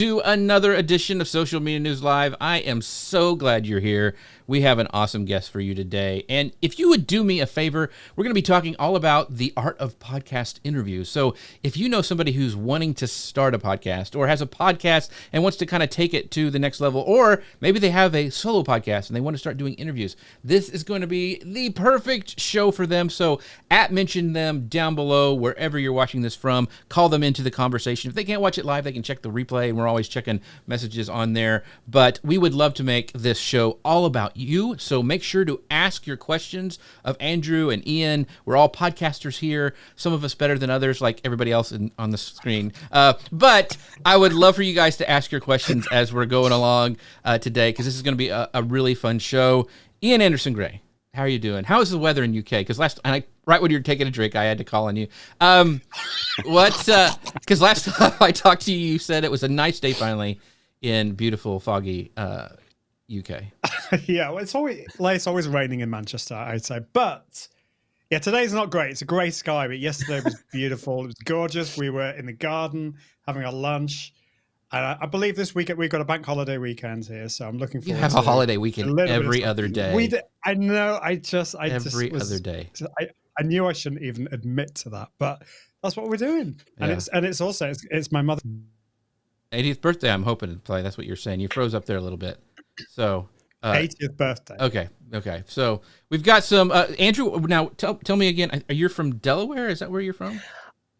To another edition of Social Media News Live. I am so glad you're here. We have an awesome guest for you today. And if you would do me a favor, we're going to be talking all about the art of podcast interviews. So if you know somebody who's wanting to start a podcast or has a podcast and wants to kind of take it to the next level, or maybe they have a solo podcast and they want to start doing interviews, this is going to be the perfect show for them. So mention them down below wherever you're watching this from. Call them into the conversation. If they can't watch it live, they can check the replay, and we're always checking messages on there. But we would love to make this show all about you, so make sure to ask your questions of Andrew and Ian. We're all podcasters here, some of us better than others, like everybody else on the screen. But I would love for you guys to ask your questions as we're going along today, because this is going to be a really fun show. Ian Anderson Gray, how are you doing? How is the weather in UK? Because right when you were taking a drink, I had to call on you. Because last time I talked to you, you said it was a nice day finally in beautiful, foggy UK. Yeah, well, it's always raining in Manchester, I'd say. But yeah, today's not great. It's a grey sky, but yesterday was beautiful. It was gorgeous. We were in the garden having our lunch. And I believe this weekend we've got a bank holiday weekend here, so I'm looking forward to. You have a holiday weekend every other day. I know. Every other day. I knew I shouldn't even admit to that, but that's what we're doing. And it's also my mother's 80th birthday. I'm hoping to play. That's what you're saying. You froze up there a little bit. So 80th birthday. Okay. So we've got some Andrew. Now tell me again. Are you from Delaware? Is that where you're from?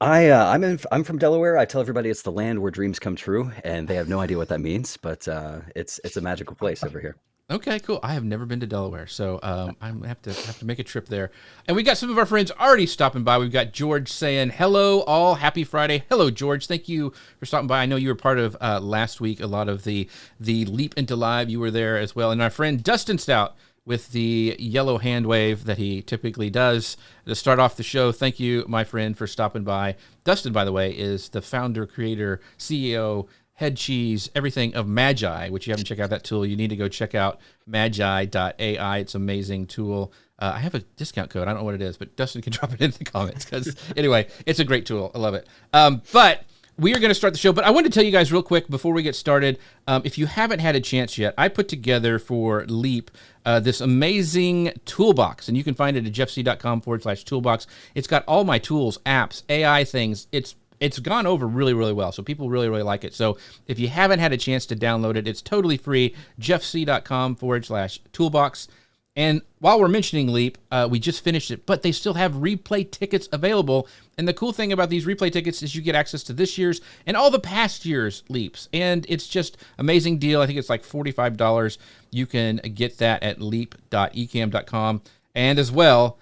I'm from Delaware. I tell everybody it's the land where dreams come true, and they have no idea what that means. But it's a magical place over here. Okay, cool. I have never been to Delaware, so I'm have to make a trip there. And we got some of our friends already stopping by. We've got George saying hello, all happy Friday. Hello, George. Thank you for stopping by. I know you were part of last week. A lot of the Leap into Live. You were there as well. And our friend Dustin Stout with the yellow hand wave that he typically does to start off the show. Thank you, my friend, for stopping by. Dustin, by the way, is the founder, creator, CEO, head cheese, everything of Magi, which you haven't checked out that tool. You need to go check out magi.ai. It's an amazing tool. I have a discount code. I don't know what it is, but Dustin can drop it in the comments because anyway, it's a great tool. I love it. But we are going to start the show, but I wanted to tell you guys real quick before we get started, if you haven't had a chance yet, I put together for Leap this amazing toolbox, and you can find it at jeffc.com/toolbox. It's got all my tools, apps, AI things. It's gone over really, really well, so people really, really like it. So if you haven't had a chance to download it, it's totally free, jeffc.com/toolbox. And while we're mentioning Leap, we just finished it, but they still have replay tickets available. And the cool thing about these replay tickets is you get access to this year's and all the past year's Leaps. And it's just amazing deal. I think it's like $45. You can get that at leap.ecam.com. And as well,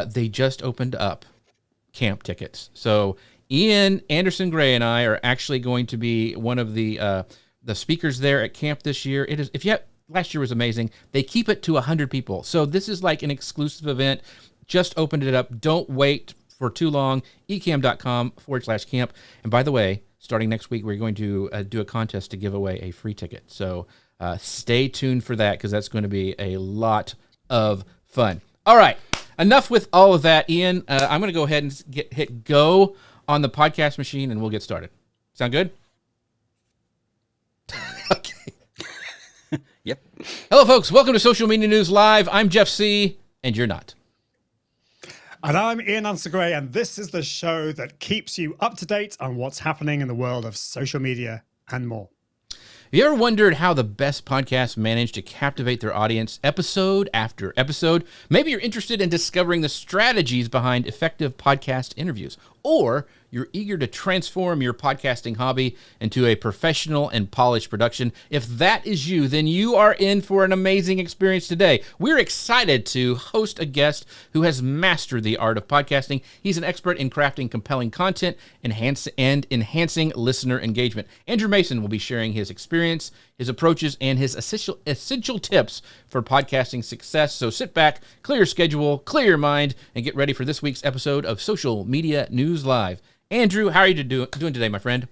they just opened up camp tickets. So Ian Anderson Gray and I are actually going to be one of the speakers there at camp this year. It is, last year was amazing. They keep it to 100 people. So this is like an exclusive event. Just opened it up. Don't wait for too long. ecam.com/camp. And by the way, starting next week, we're going to do a contest to give away a free ticket. So stay tuned for that because that's going to be a lot of fun. All right. Enough with all of that, Ian. I'm going to go ahead and hit go on the podcast machine, and we'll get started. Sound good? Okay. Yep. Hello, folks. Welcome to Social Media News Live. I'm Jeff C., and you're not. And I'm Ian Anderson Gray, and this is the show that keeps you up to date on what's happening in the world of social media and more. Have you ever wondered how the best podcasts manage to captivate their audience episode after episode? Maybe you're interested in discovering the strategies behind effective podcast interviews, or you're eager to transform your podcasting hobby into a professional and polished production. If that is you, then you are in for an amazing experience today. We're excited to host a guest who has mastered the art of podcasting. He's an expert in crafting compelling content and enhancing listener engagement. Andrew Mason will be sharing his experience, his approaches, and his essential tips for podcasting success. So sit back, clear your schedule, clear your mind, and get ready for this week's episode of Social Media News Live. Andrew, how are you doing today, my friend?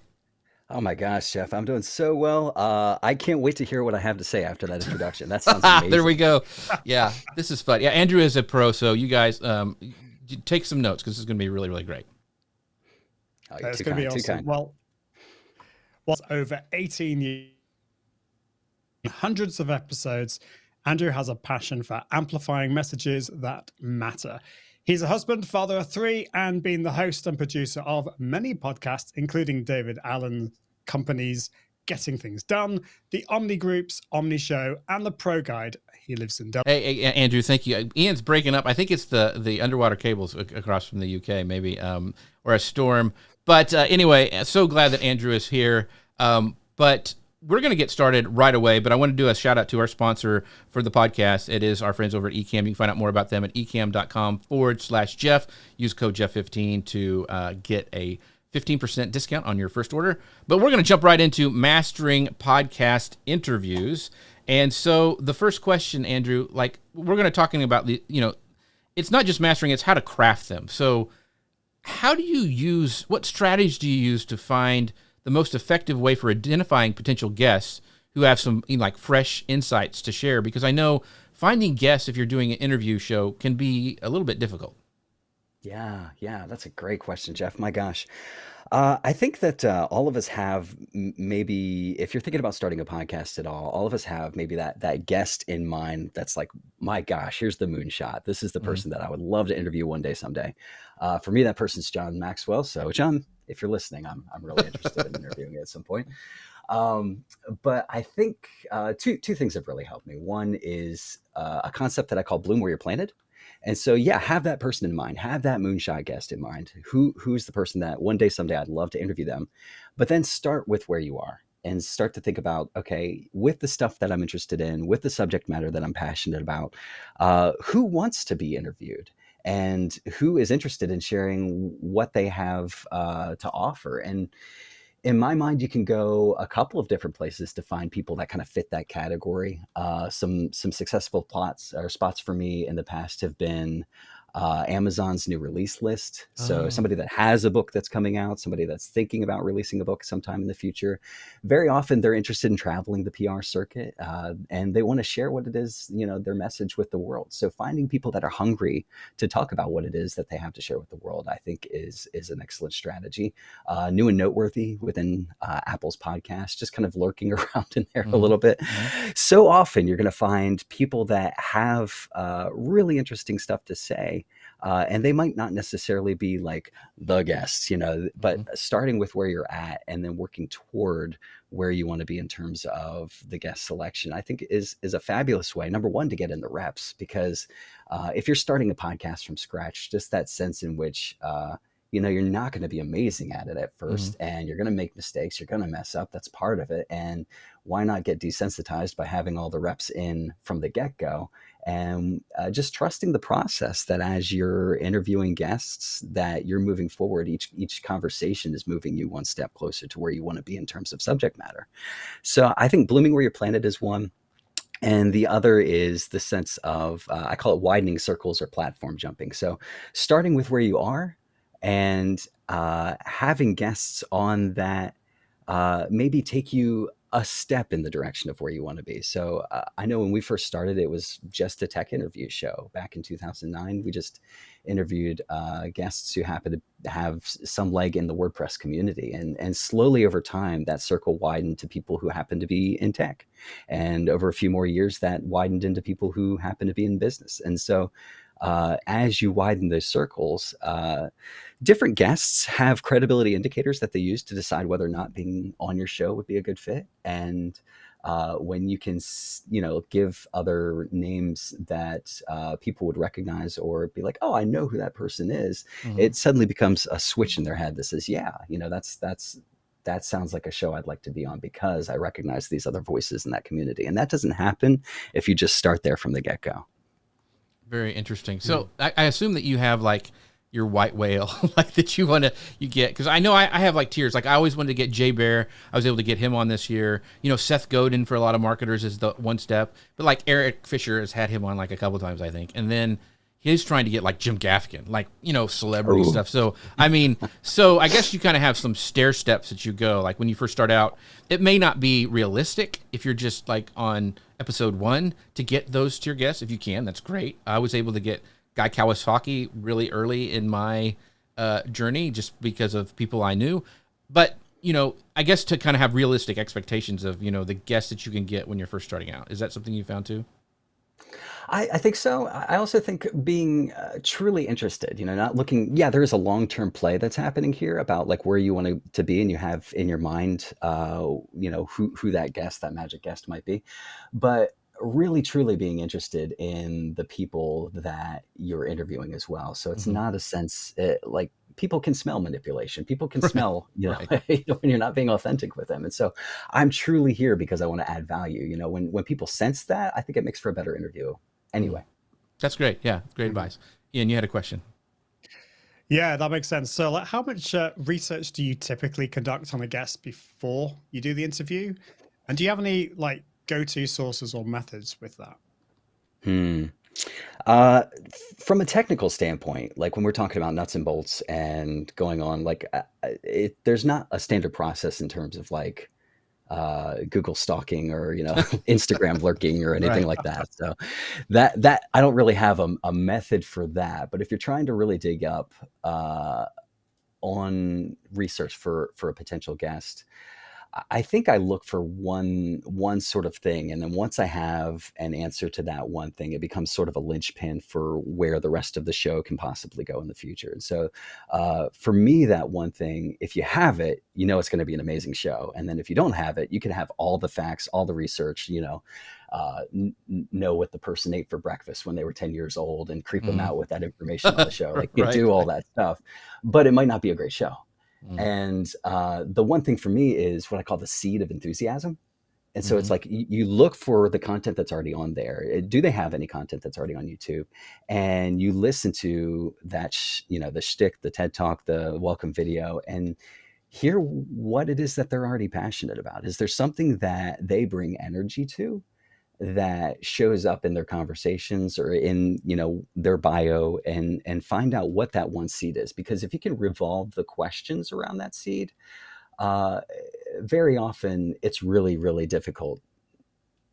Oh my gosh, Jeff, I'm doing so well. I can't wait to hear what I have to say after that introduction. That sounds amazing. There we go. Yeah, this is fun. Yeah, Andrew is a pro, so you guys take some notes because this is going to be really, really great. It's going to be awesome. was over 18 years, hundreds of episodes. Andrew has a passion for amplifying messages that matter. He's a husband, father of 3, and been the host and producer of many podcasts, including David Allen's companies Getting Things Done, the Omni Group's Omni Show, and the ProGuide. He lives in Delaware. Hey, Andrew, thank you. Ian's breaking up. I think it's the underwater cables across from the UK, maybe, or a storm. But anyway, so glad that Andrew is here. But we're going to get started right away, but I want to do a shout out to our sponsor for the podcast. It is our friends over at Ecamm. You can find out more about them at ecamm.com/Jeff. Use code Jeff15 to get a 15% discount on your first order. But we're going to jump right into mastering podcast interviews. And so the first question, Andrew, like we're going to talking about the, it's not just mastering, it's how to craft them. So how do you use, what strategies do you use to find the most effective way for identifying potential guests who have some like fresh insights to share? Because I know finding guests if you're doing an interview show can be a little bit difficult. Yeah, that's a great question, Jeff. My gosh. I think that all of us have maybe, if you're thinking about starting a podcast at all of us have maybe that guest in mind that's like, my gosh, here's the moonshot. This is the person that I would love to interview one day, someday. For me, that person's John Maxwell. So John, if you're listening, I'm really interested in interviewing you at some point. But I think two things have really helped me. One is a concept that I call bloom where you're planted. And so, have that person in mind, have that moonshot guest in mind. Who's the person that one day, someday I'd love to interview them, but then start with where you are and start to think about, okay, with the stuff that I'm interested in, with the subject matter that I'm passionate about, who wants to be interviewed and who is interested in sharing what they have to offer. And in my mind, you can go a couple of different places to find people that kind of fit that category. Some successful plots or spots for me in the past have been Amazon's new release list. So somebody that has a book that's coming out, somebody that's thinking about releasing a book sometime in the future. Very often they're interested in traveling the PR circuit and they want to share what it is, their message with the world. So finding people that are hungry to talk about what it is that they have to share with the world, I think is an excellent strategy. New and noteworthy within Apple's podcast, just kind of lurking around in there a little bit. So often you're going to find people that have really interesting stuff to say. And they might not necessarily be like the guests, but starting with where you're at and then working toward where you want to be in terms of the guest selection, I think is a fabulous way. Number one, to get in the reps, because if you're starting a podcast from scratch, just that sense in which, you're not going to be amazing at it at first, and you're going to make mistakes. You're going to mess up. That's part of it. And why not get desensitized by having all the reps in from the get-go and just trusting the process that as you're interviewing guests, that you're moving forward. Each conversation is moving you one step closer to where you want to be in terms of subject matter. So I think blooming where you're planted is one. And the other is the sense of, I call it widening circles or platform jumping. So starting with where you are, and having guests on that maybe take you a step in the direction of where you want to be. So I know when we first started, it was just a tech interview show back in 2009. We just interviewed guests who happened to have some leg in the WordPress community. And slowly over time, that circle widened to people who happen to be in tech. And over a few more years, that widened into people who happen to be in business. And so as you widen those circles, different guests have credibility indicators that they use to decide whether or not being on your show would be a good fit. And when you can, give other names that people would recognize or be like, oh, I know who that person is, it suddenly becomes a switch in their head that says, that sounds like a show I'd like to be on because I recognize these other voices in that community. And that doesn't happen if you just start there from the get-go. Very interesting. So I assume that you have like your white whale, like that you get, because I know I have like tiers. Like I always wanted to get Jay Bear. I was able to get him on this year. Seth Godin for a lot of marketers is the one step, but like Eric Fisher has had him on like a couple of times, I think. And then he's trying to get like Jim Gaffigan, like, celebrity stuff. So, I guess you kind of have some stair steps that you go, like when you first start out, it may not be realistic if you're just like on episode 1 to get those tier guests. If you can, that's great. I was able to get Guy Kawasaki really early in my journey just because of people I knew. But I guess to kind of have realistic expectations of, the guests that you can get when you're first starting out. Is that something you found too? I think so. I also think being truly interested, not looking, yeah, there is a long-term play that's happening here about like where you want to be, and you have in your mind, who that guest, that magic guest might be. But really truly being interested in the people that you're interviewing as well. So it's Hmm. not a sense like people can smell manipulation. People can Right. smell, Right. when you're not being authentic with them. And so I'm truly here because I want to add value. When people sense that, I think it makes for a better interview. Mm. Anyway. That's great. Yeah. Great Mhm. advice. Ian, you had a question. Yeah, that makes sense. So, like, how much research do you typically conduct on a guest before you do the interview? And do you have any like go-to sources or methods with that? Hmm. Uh, from a technical standpoint, like when we're talking about nuts and bolts and going on, like there's not a standard process in terms of like Google stalking or Instagram lurking or anything Right. like that. So that I don't really have a method for that. But if you're trying to really dig up on research for a potential guest, I think I look for one sort of thing, and then once I have an answer to that one thing, it becomes sort of a linchpin for where the rest of the show can possibly go in the future. And so, for me, that one thing, if you have it, it's going to be an amazing show. And then if you don't have it, you can have all the facts, all the research, know what the person ate for breakfast when they were 10 years old and creep them Mm. out with that information on the show. Like you Right. do all that stuff, but it might not be a great show. Mm. And the one thing for me is what I call the seed of enthusiasm. And so it's Hmm. like you look for the content that's already on there. Do they have any content that's already on YouTube? And you listen to that, the shtick, the TED Talk, the welcome video, and hear what it is that they're already passionate about. Is there something that they bring energy to that shows up in their conversations or in their bio, and find out what that one seed is, because if you can revolve the questions around that seed, uh, very often it's really really difficult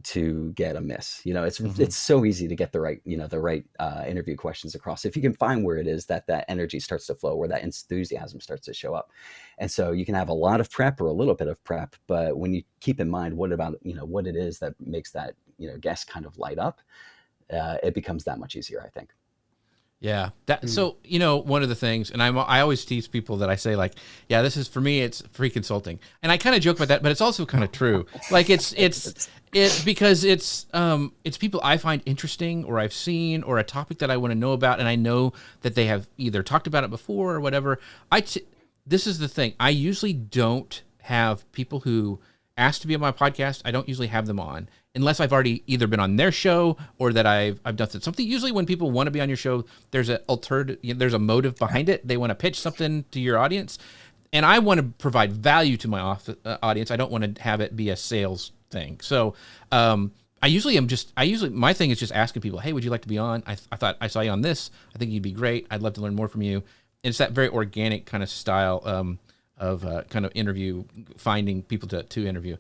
to get a miss. Hmm. It's so easy to get the right interview questions across if you can find where it is that that energy starts to flow, where that enthusiasm starts to show up. And so you can have a lot of prep or a little bit of prep, but when you keep in mind what it is that makes that guest kind of light up, it becomes that much easier, I think. Yeah. That Mm. so one of the things, and I always tease people that I say like, yeah, this is for me, it's free consulting, and I kind of joke about that, but it's also kind of true. Like it's because it's people I find interesting or I've seen or a topic that I want to know about, and I know that they have either talked about it before or whatever. This is the thing. I usually don't have people who ask to be on my podcast. I don't usually have them on unless I've already either been on their show or that I've done something. Usually, when people want to be on your show, there's there's a motive behind it. They want to pitch something to your audience, and I want to provide value to my audience. I don't want to have it be a sales thing. So. My thing is just asking people, hey, would you like to be on? I thought I saw you on this. I think you'd be great. I'd love to learn more from you. And it's that very organic kind of style of kind of interview, finding people to interview.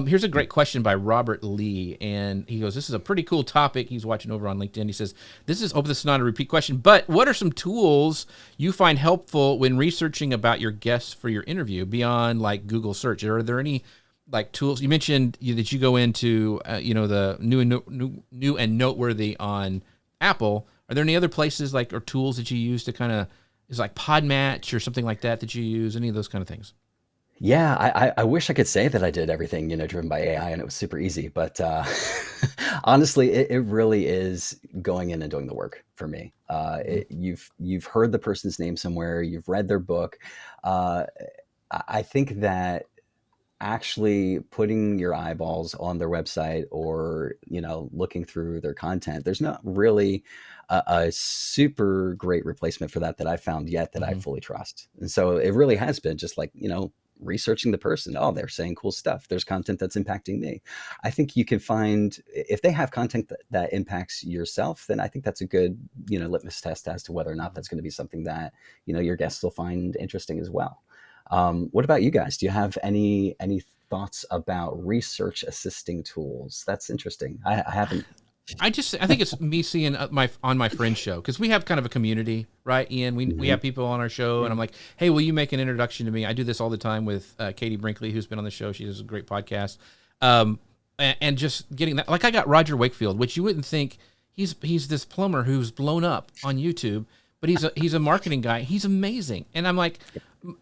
Here's a great question by Robert Lee, and he goes, "This is a pretty cool topic." He's watching over on LinkedIn. He says, "This is this is not a repeat question, but what are some tools you find helpful when researching about your guests for your interview beyond like Google search? Are there any like tools you mentioned that you go into? The new and noteworthy on Apple. Are there any other places like or tools that you use to kind of is like Podmatch or something like that you use? Any of those kind of things?" Yeah, I wish I could say that I did everything, driven by AI and it was super easy, but honestly, it really is going in and doing the work for me. You've heard the person's name somewhere, you've read their book. Uh, I think that actually putting your eyeballs on their website or looking through their content, there's not really a super great replacement for that I found yet that I Mm-hmm. fully trust. And so it really has been just like researching the person. Oh, they're saying cool stuff, there's content that's impacting me. I think you can find, if they have content that impacts yourself, then I think that's a good litmus test as to whether or not that's going to be something that your guests will find interesting as well. What about you guys? Do you have any thoughts about research assisting tools? That's interesting. I haven't I think it's me seeing my friend's show, because we have kind of a community, right, Ian? We have people on our show, and I'm like, hey, will you make an introduction to me? I do this all the time with Katie Brinkley, who's been on the show. She does a great podcast, and just getting that. Like, I got Roger Wakefield, which you wouldn't think he's this plumber who's blown up on YouTube, but he's a marketing guy. He's amazing, and I'm like,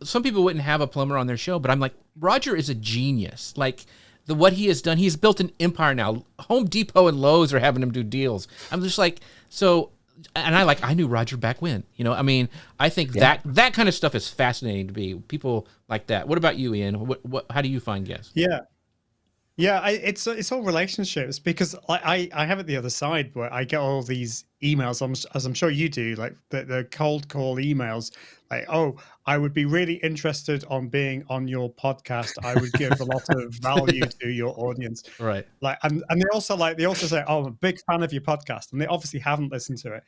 some people wouldn't have a plumber on their show, but I'm like, Roger is a genius. Like, what he has done, he's built an empire now. Home Depot and Lowe's are having him do deals. I'm just like, so, and I knew Roger back when, I mean, I think that kind of stuff is fascinating to be people like that. What about you, Ian? How do you find guests? Yeah, it's all relationships, because I have it the other side where I get all these emails, as I'm sure you do, like the cold call emails, like, oh, I would be really interested on being on your podcast. I would give a lot of value to your audience, right? Like, and they also say, oh, I'm a big fan of your podcast, and they obviously haven't listened to it.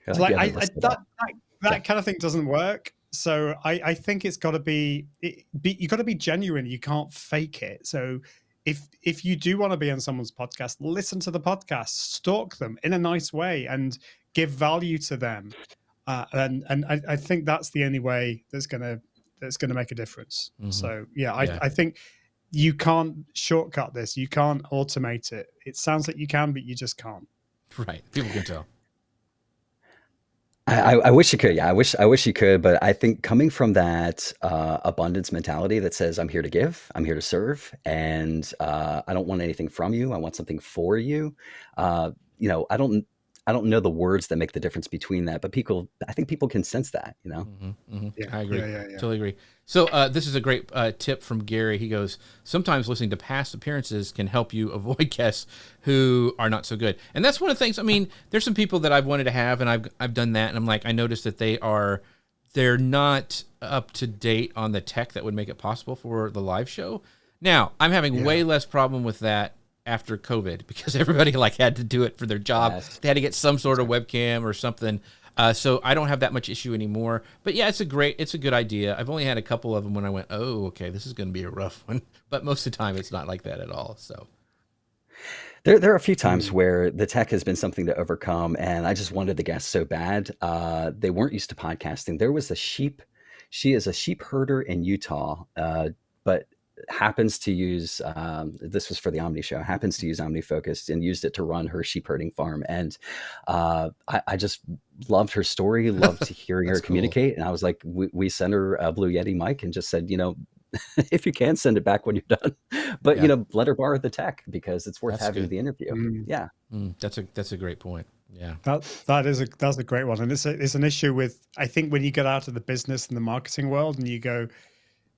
You're So like, like, "You haven't listened to that kind of thing doesn't work. So I think it's got to be you got to be genuine. You can't fake it. So if you do want to be on someone's podcast, listen to the podcast, stalk them in a nice way, and give value to them. And I think that's the only way that's gonna make a difference. So I think you can't shortcut this. You can't automate it. It sounds like you can, but you just can't. Right. People can tell. I wish you could. Yeah, I wish you could. But I think coming from that abundance mentality that says, I'm here to give, I'm here to serve, and I don't want anything from you. I want something for you. I don't know the words that make the difference between that, but I think people can sense that, Yeah, I agree. Yeah. Totally agree. So this is a great tip from Gary. He goes, sometimes listening to past appearances can help you avoid guests who are not so good. And that's one of the things, I mean, there's some people that I've wanted to have, and I've done that. And I'm like, I noticed that they're not up to date on the tech that would make it possible for the live show. Now, I'm having way less problem with that after COVID, because everybody had to do it for their job. Yes. They had to get some sort of webcam or something. So I don't have that much issue anymore. But yeah, it's a good idea. I've only had a couple of them when I went, oh, okay, this is going to be a rough one. But most of the time, it's not like that at all. So there are a few times where the tech has been something to overcome, and I just wanted the guests so bad. They weren't used to podcasting. There was she is a sheep herder in Utah, but happens to use this was for the Omni Show, happens to use OmniFocus and used it to run her sheep herding farm. And I just loved her story, loved hearing her communicate. And I was like, we sent her a Blue Yeti mic and just said, if you can, send it back when you're done, but let her borrow the tech, because it's worth having the interview. That's a great point. Yeah, that's a great one. And it's an issue with, I think, when you get out of the business and the marketing world and you go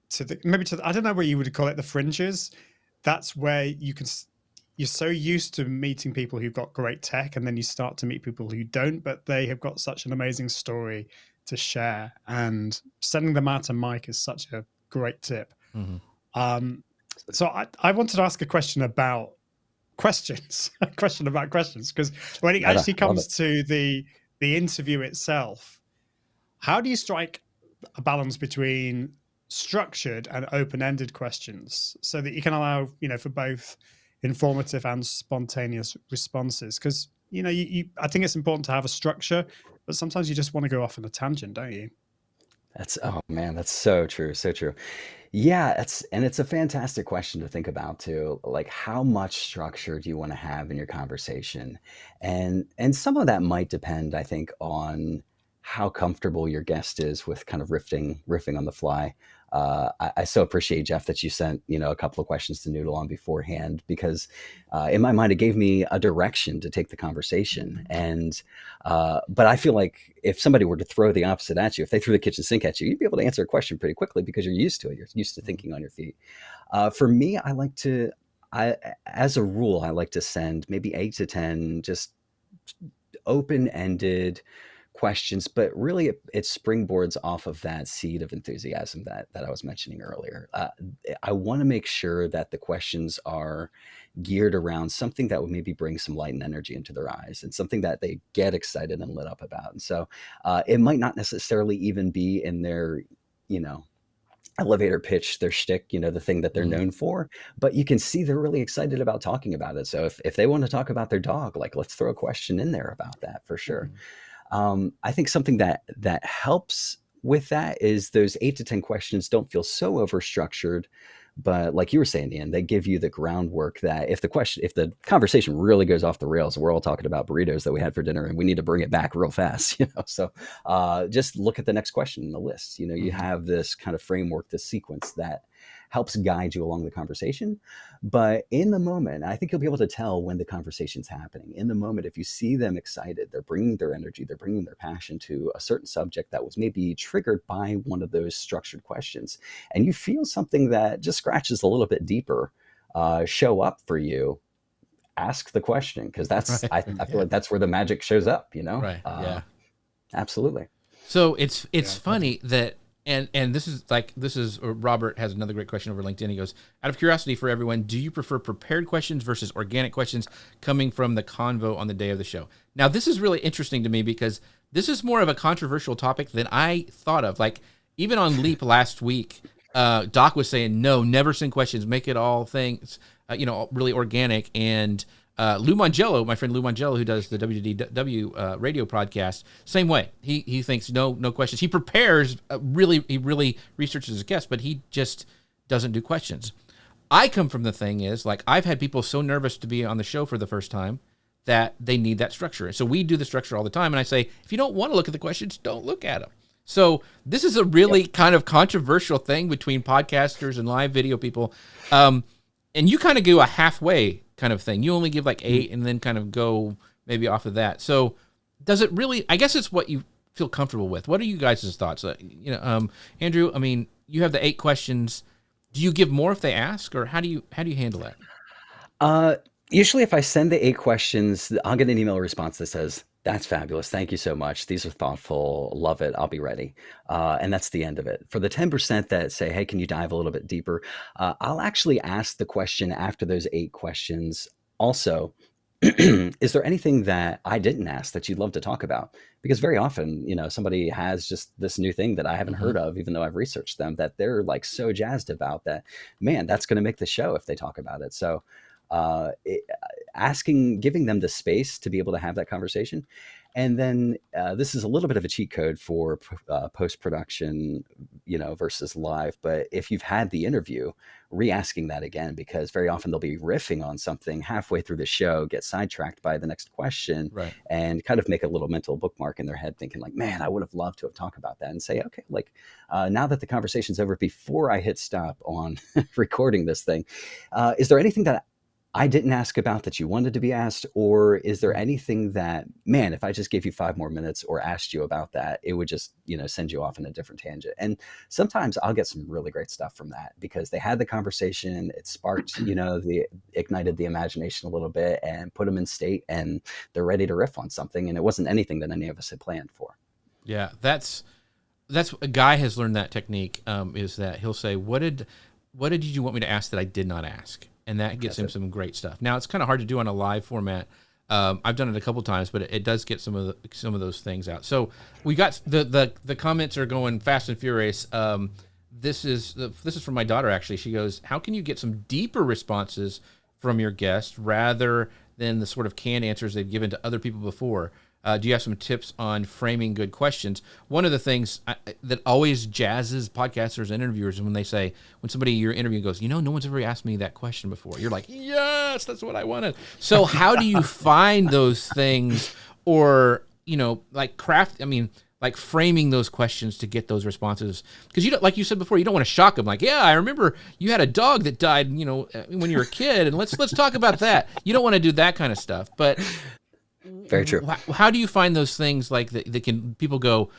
to I don't know what you would call it, the fringes. That's where you're so used to meeting people who've got great tech, and then you start to meet people who don't, but they have got such an amazing story to share, and sending them out a mic is such a great tip. So I wanted to ask a question about questions, because when it actually comes to the interview itself, how do you strike a balance between structured and open-ended questions so that you can allow, for both informative and spontaneous responses? Because I think it's important to have a structure, but sometimes you just want to go off on a tangent, don't you? That's so true, so true. Yeah, it's a fantastic question to think about too. Like, how much structure do you want to have in your conversation? And some of that might depend, I think, on how comfortable your guest is with kind of riffing on the fly. I so appreciate, Jeff, that you sent a couple of questions to noodle on beforehand, because in my mind it gave me a direction to take the conversation. And but I feel like if somebody were to throw the opposite at you, if they threw the kitchen sink at you, you'd be able to answer a question pretty quickly because you're used to it. You're used to thinking on your feet. For me, as a rule, I like to send maybe 8 to 10 just open-ended questions, but really it springboards off of that seed of enthusiasm that I was mentioning earlier. I want to make sure that the questions are geared around something that would maybe bring some light and energy into their eyes, and something that they get excited and lit up about. And so it might not necessarily even be in their elevator pitch their shtick, the thing that they're Mhm. known for, but you can see they're really excited about talking about it. So if they want to talk about their dog, like let's throw a question in there about that for sure. Mhm. I think something that helps with that is those 8 to 10 questions don't feel so over structured, but like you were saying, Ian, they give you the groundwork that if the conversation really goes off the rails, we're all talking about burritos that we had for dinner and we need to bring it back real fast, So just look at the next question in the list. You Mhm. have this kind of framework, this sequence that helps guide you along the conversation. But in the moment, I think you'll be able to tell when the conversation's happening. In the moment, if you see them excited, they're bringing their energy, they're bringing their passion to a certain subject that was maybe triggered by one of those structured questions, and you feel something that just scratches a little bit deeper show up for you, ask the question, because Right. I feel Yeah. like that's where the magic shows up. Right. Yeah. Absolutely. So it's Yeah, funny that and this is Robert has another great question over LinkedIn. He goes, out of curiosity for everyone, do you prefer prepared questions versus organic questions coming from the convo on the day of the show? Now this is really interesting to me because this is more of a controversial topic than I thought of. Like even on Leap last week, Doc was saying no, never send questions, make it all things, really organic. And Lou Mangello, my friend Lou Mangello, who does the WDW radio podcast, same way. He thinks no questions. He prepares he really researches his guests, but he just doesn't do questions. I come from the thing is like I've had people so nervous to be on the show for the first time that they need that structure. So we do the structure all the time, and I say if you don't want to look at the questions, don't look at them. So this is a really kind of controversial thing between podcasters and live video people. And you kind of go a halfway kind of thing. You only give like 8 and then kind of go maybe off of that. So does it really, I guess it's what you feel comfortable with. What are you guys' thoughts? Andrew, I mean, you have the 8 questions. Do you give more if they ask, or how do you handle that? Usually if I send the 8 questions, I'll get an email response that says, that's fabulous. Thank you so much. These are thoughtful. Love it. I'll be ready. And that's the end of it. For the 10% that say, hey, can you dive a little bit deeper? I'll actually ask the question after those 8 questions. Also, is there anything that I didn't ask that you'd love to talk about? Because very often, somebody has just this new thing that I haven't heard of, even though I've researched them, that they're like so jazzed about that, man, that's going to make the show if they talk about it. So giving them the space to be able to have that conversation. And then this is a little bit of a cheat code for post-production, versus live. But if you've had the interview, re-asking that again, because very often they'll be riffing on something halfway through the show, get sidetracked by the next question, Right. and kind of make a little mental bookmark in their head thinking like, man, I would have loved to have talked about that, and say, okay, like now that the conversation's over, before I hit stop on recording this thing, is there anything that I didn't ask about that you wanted to be asked? Or is there anything that, man, if I just gave you 5 more minutes or asked you about that, it would just, send you off in a different tangent? And sometimes I'll get some really great stuff from that because they had the conversation, it sparked, ignited the imagination a little bit and put them in state and they're ready to riff on something. And it wasn't anything that any of us had planned for. Yeah, that's a guy has learned that technique. Is that he'll say, what did you want me to ask that I did not ask? And that gets him some great stuff. Now it's kind of hard to do on a live format. I've done it a couple times, but it does get some of those things out. So we got the comments are going fast and furious. This is from my daughter actually. She goes, "How can you get some deeper responses from your guests rather than the sort of canned answers they've given to other people before? Do you have some tips on framing good questions?" One of the things that always jazzes podcasters and interviewers is when somebody you're interviewing goes, no one's ever asked me that question before. You're like, yes, that's what I wanted. So how do you find those things, or like framing those questions to get those responses? Because like you said before, you don't want to shock them. Like, yeah, I remember you had a dog that died, when you were a kid, and let's talk about that. You don't want to do that kind of stuff, but. Very true. How do you find those things like that can people go,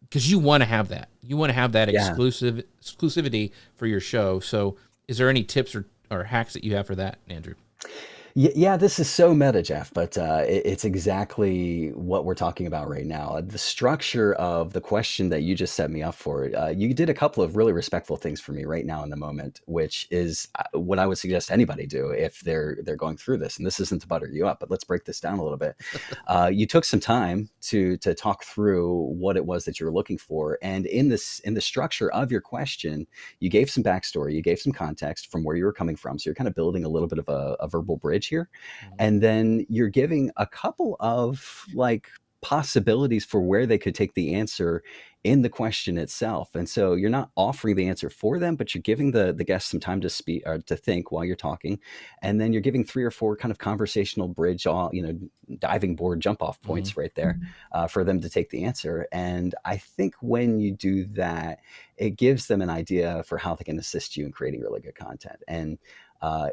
because you want to have that. You want to have that exclusivity for your show. So is there any tips or hacks that you have for that, Andrew? Yeah, this is so meta, Jeff, but it's exactly what we're talking about right now. The structure of the question that you just set me up for, you did a couple of really respectful things for me right now in the moment, which is what I would suggest anybody do if they're going through this. And this isn't to butter you up, but let's break this down a little bit. You took some time to talk through what it was that you were looking for, and in the structure of your question, you gave some backstory, you gave some context from where you were coming from. So you're kind of building a little bit of a verbal bridge here. Mhm. And then you're giving a couple of like possibilities for where they could take the answer in the question itself. And so you're not offering the answer for them, but you're giving the guests some time to speak or to think while you're talking. And then you're giving 3 or 4 kind of conversational bridge, all, diving board jump off Mhm. points right there for them to take the answer. And I think when you do that, it gives them an idea for how they can assist you in creating really good content. And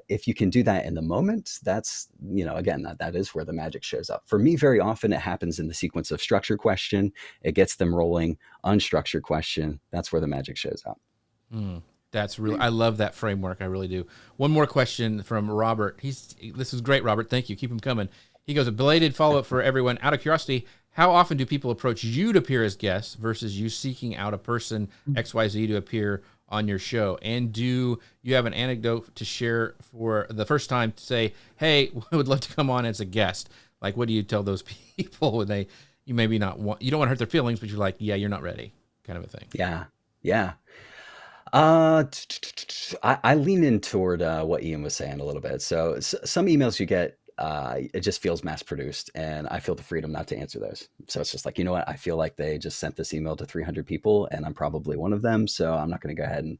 if you can do that in the moment, that's, again, that is where the magic shows up. For me, very often it happens in the sequence of structured question. It gets them rolling. Unstructured question. That's where the magic shows up. Mm, that's really, I love that framework. I really do. One more question from Robert. This is great, Robert. Thank you. Keep them coming. He goes, a belated follow up for everyone. Out of curiosity, how often do people approach you to appear as guests versus you seeking out a person XYZ to appear on your show? And do you have an anecdote to share for the first time to say, hey, I would love to come on as a guest? Like, what do you tell those people when you maybe not want, you don't want to hurt their feelings, but you're like, yeah, you're not ready, kind of a thing. Yeah. Yeah. I lean in toward what Ian was saying a little bit. So some emails you get, it just feels mass produced, and I feel the freedom not to answer those. So it's just like, you know what? I feel like they just sent this email to 300 people, and I'm probably one of them. So I'm not going to go ahead and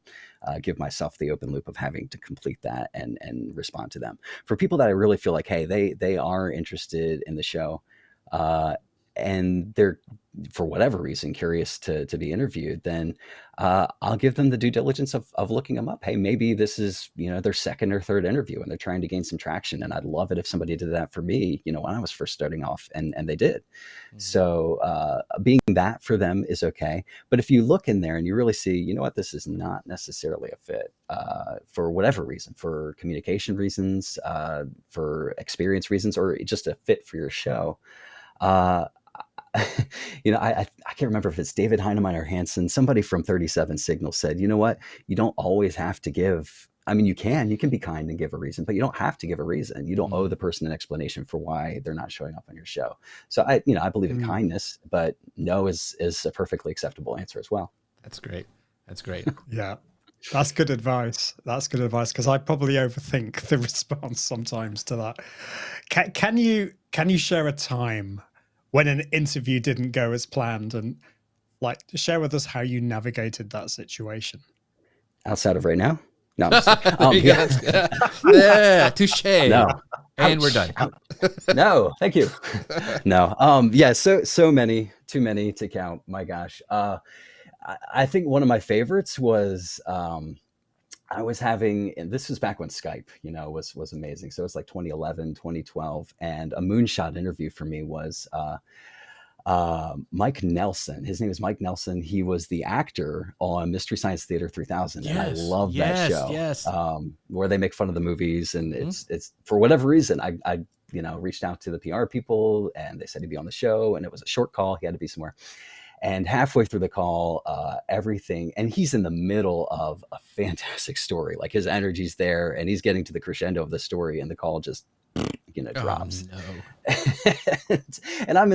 give myself the open loop of having to complete that and respond to them. For people that I really feel like, hey, they are interested in the show, and they're, for whatever reason, curious to be interviewed, then I'll give them the due diligence of looking them up. Hey, maybe this is, their second or third interview and they're trying to gain some traction. And I'd love it if somebody did that for me, when I was first starting off, and they did. Mhm. So being that for them is okay. But if you look in there and you really see, you know what, this is not necessarily a fit for whatever reason, for communication reasons, for experience reasons, or just a fit for your show. I can't remember if it's David Heinemann or Hansen. Somebody from 37 Signal said, you know what? You don't always have to give. I mean, you can be kind and give a reason, but you don't have to give a reason. You don't owe the person an explanation for why they're not showing up on your show. So I believe in kindness, but no is a perfectly acceptable answer as well. That's great. That's great. Yeah. That's good advice. That's good advice, because I probably overthink the response sometimes to that. Can you share a time when an interview didn't go as planned, and like share with us how you navigated that situation? Outside of right now? No, yeah, touche. No. And we're done. No, thank you. No. Yeah. So many, too many to count. My gosh. I think one of my favorites was I was having, and this was back when Skype, was amazing. So it was like 2011, 2012, and a moonshot interview for me was Mike Nelson. His name is Mike Nelson. He was the actor on Mystery Science Theater 3000, and I love that show. Yes. Where they make fun of the movies, and it's for whatever reason, I reached out to the PR people, and they said he'd be on the show, and it was a short call. He had to be somewhere. And halfway through the call, everything, and he's in the middle of a fantastic story. Like his energy's there, and he's getting to the crescendo of the story, and the call just, drops. Oh, no. And I'm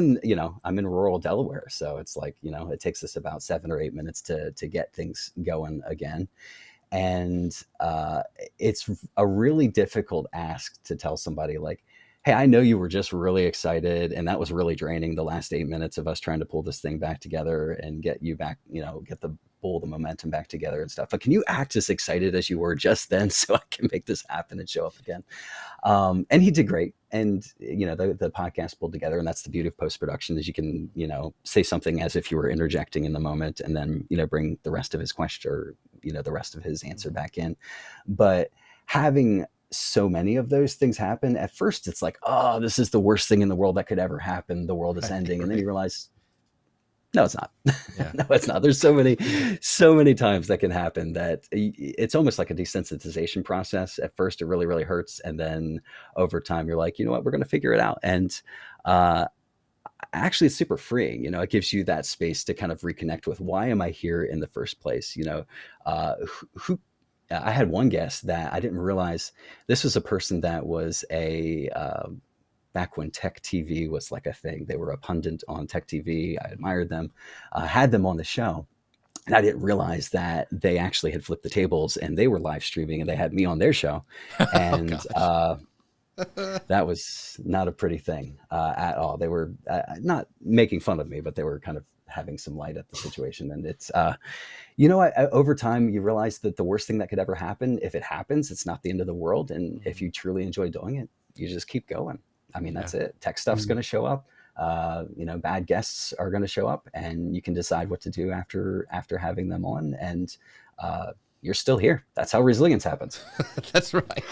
in rural Delaware, so it's like, it takes us about 7 or 8 minutes to get things going again. And it's a really difficult ask to tell somebody like, hey, I know you were just really excited, and that was really draining, the last 8 minutes of us trying to pull this thing back together and get you back, get the momentum back together and stuff. But can you act as excited as you were just then so I can make this happen and show up again? And he did great. And, the podcast pulled together, and that's the beauty of post-production, is you can, say something as if you were interjecting in the moment, and then, bring the rest of his question or, the rest of his answer back in. But having so many of those things happen, at first it's like, oh, this is the worst thing in the world that could ever happen. The world is ending. And then you realize, No, it's not. Yeah. No, it's not. There's so many times that can happen that it's almost like a desensitization process. At first, it really, really hurts. And then over time, you're like, you know what, we're going to figure it out. And uh, actually, it's super freeing. It gives you that space to kind of reconnect with why am I here in the first place? Who I had one guest that I didn't realize this was a person that was back when tech TV was like a thing. They were a pundit on tech TV. I admired them, had them on the show. And I didn't realize that they actually had flipped the tables and they were live streaming and they had me on their show. Oh And gosh. that was not a pretty thing at all. They were not making fun of me, but they were kind of having some light at the situation. And it's, over time, you realize that the worst thing that could ever happen, if it happens, it's not the end of the world. And if you truly enjoy doing it, you just keep going. I mean, that's it. Tech stuff's going to show up. Bad guests are going to show up, and you can decide what to do after having them on. And you're still here. That's how resilience happens. That's right.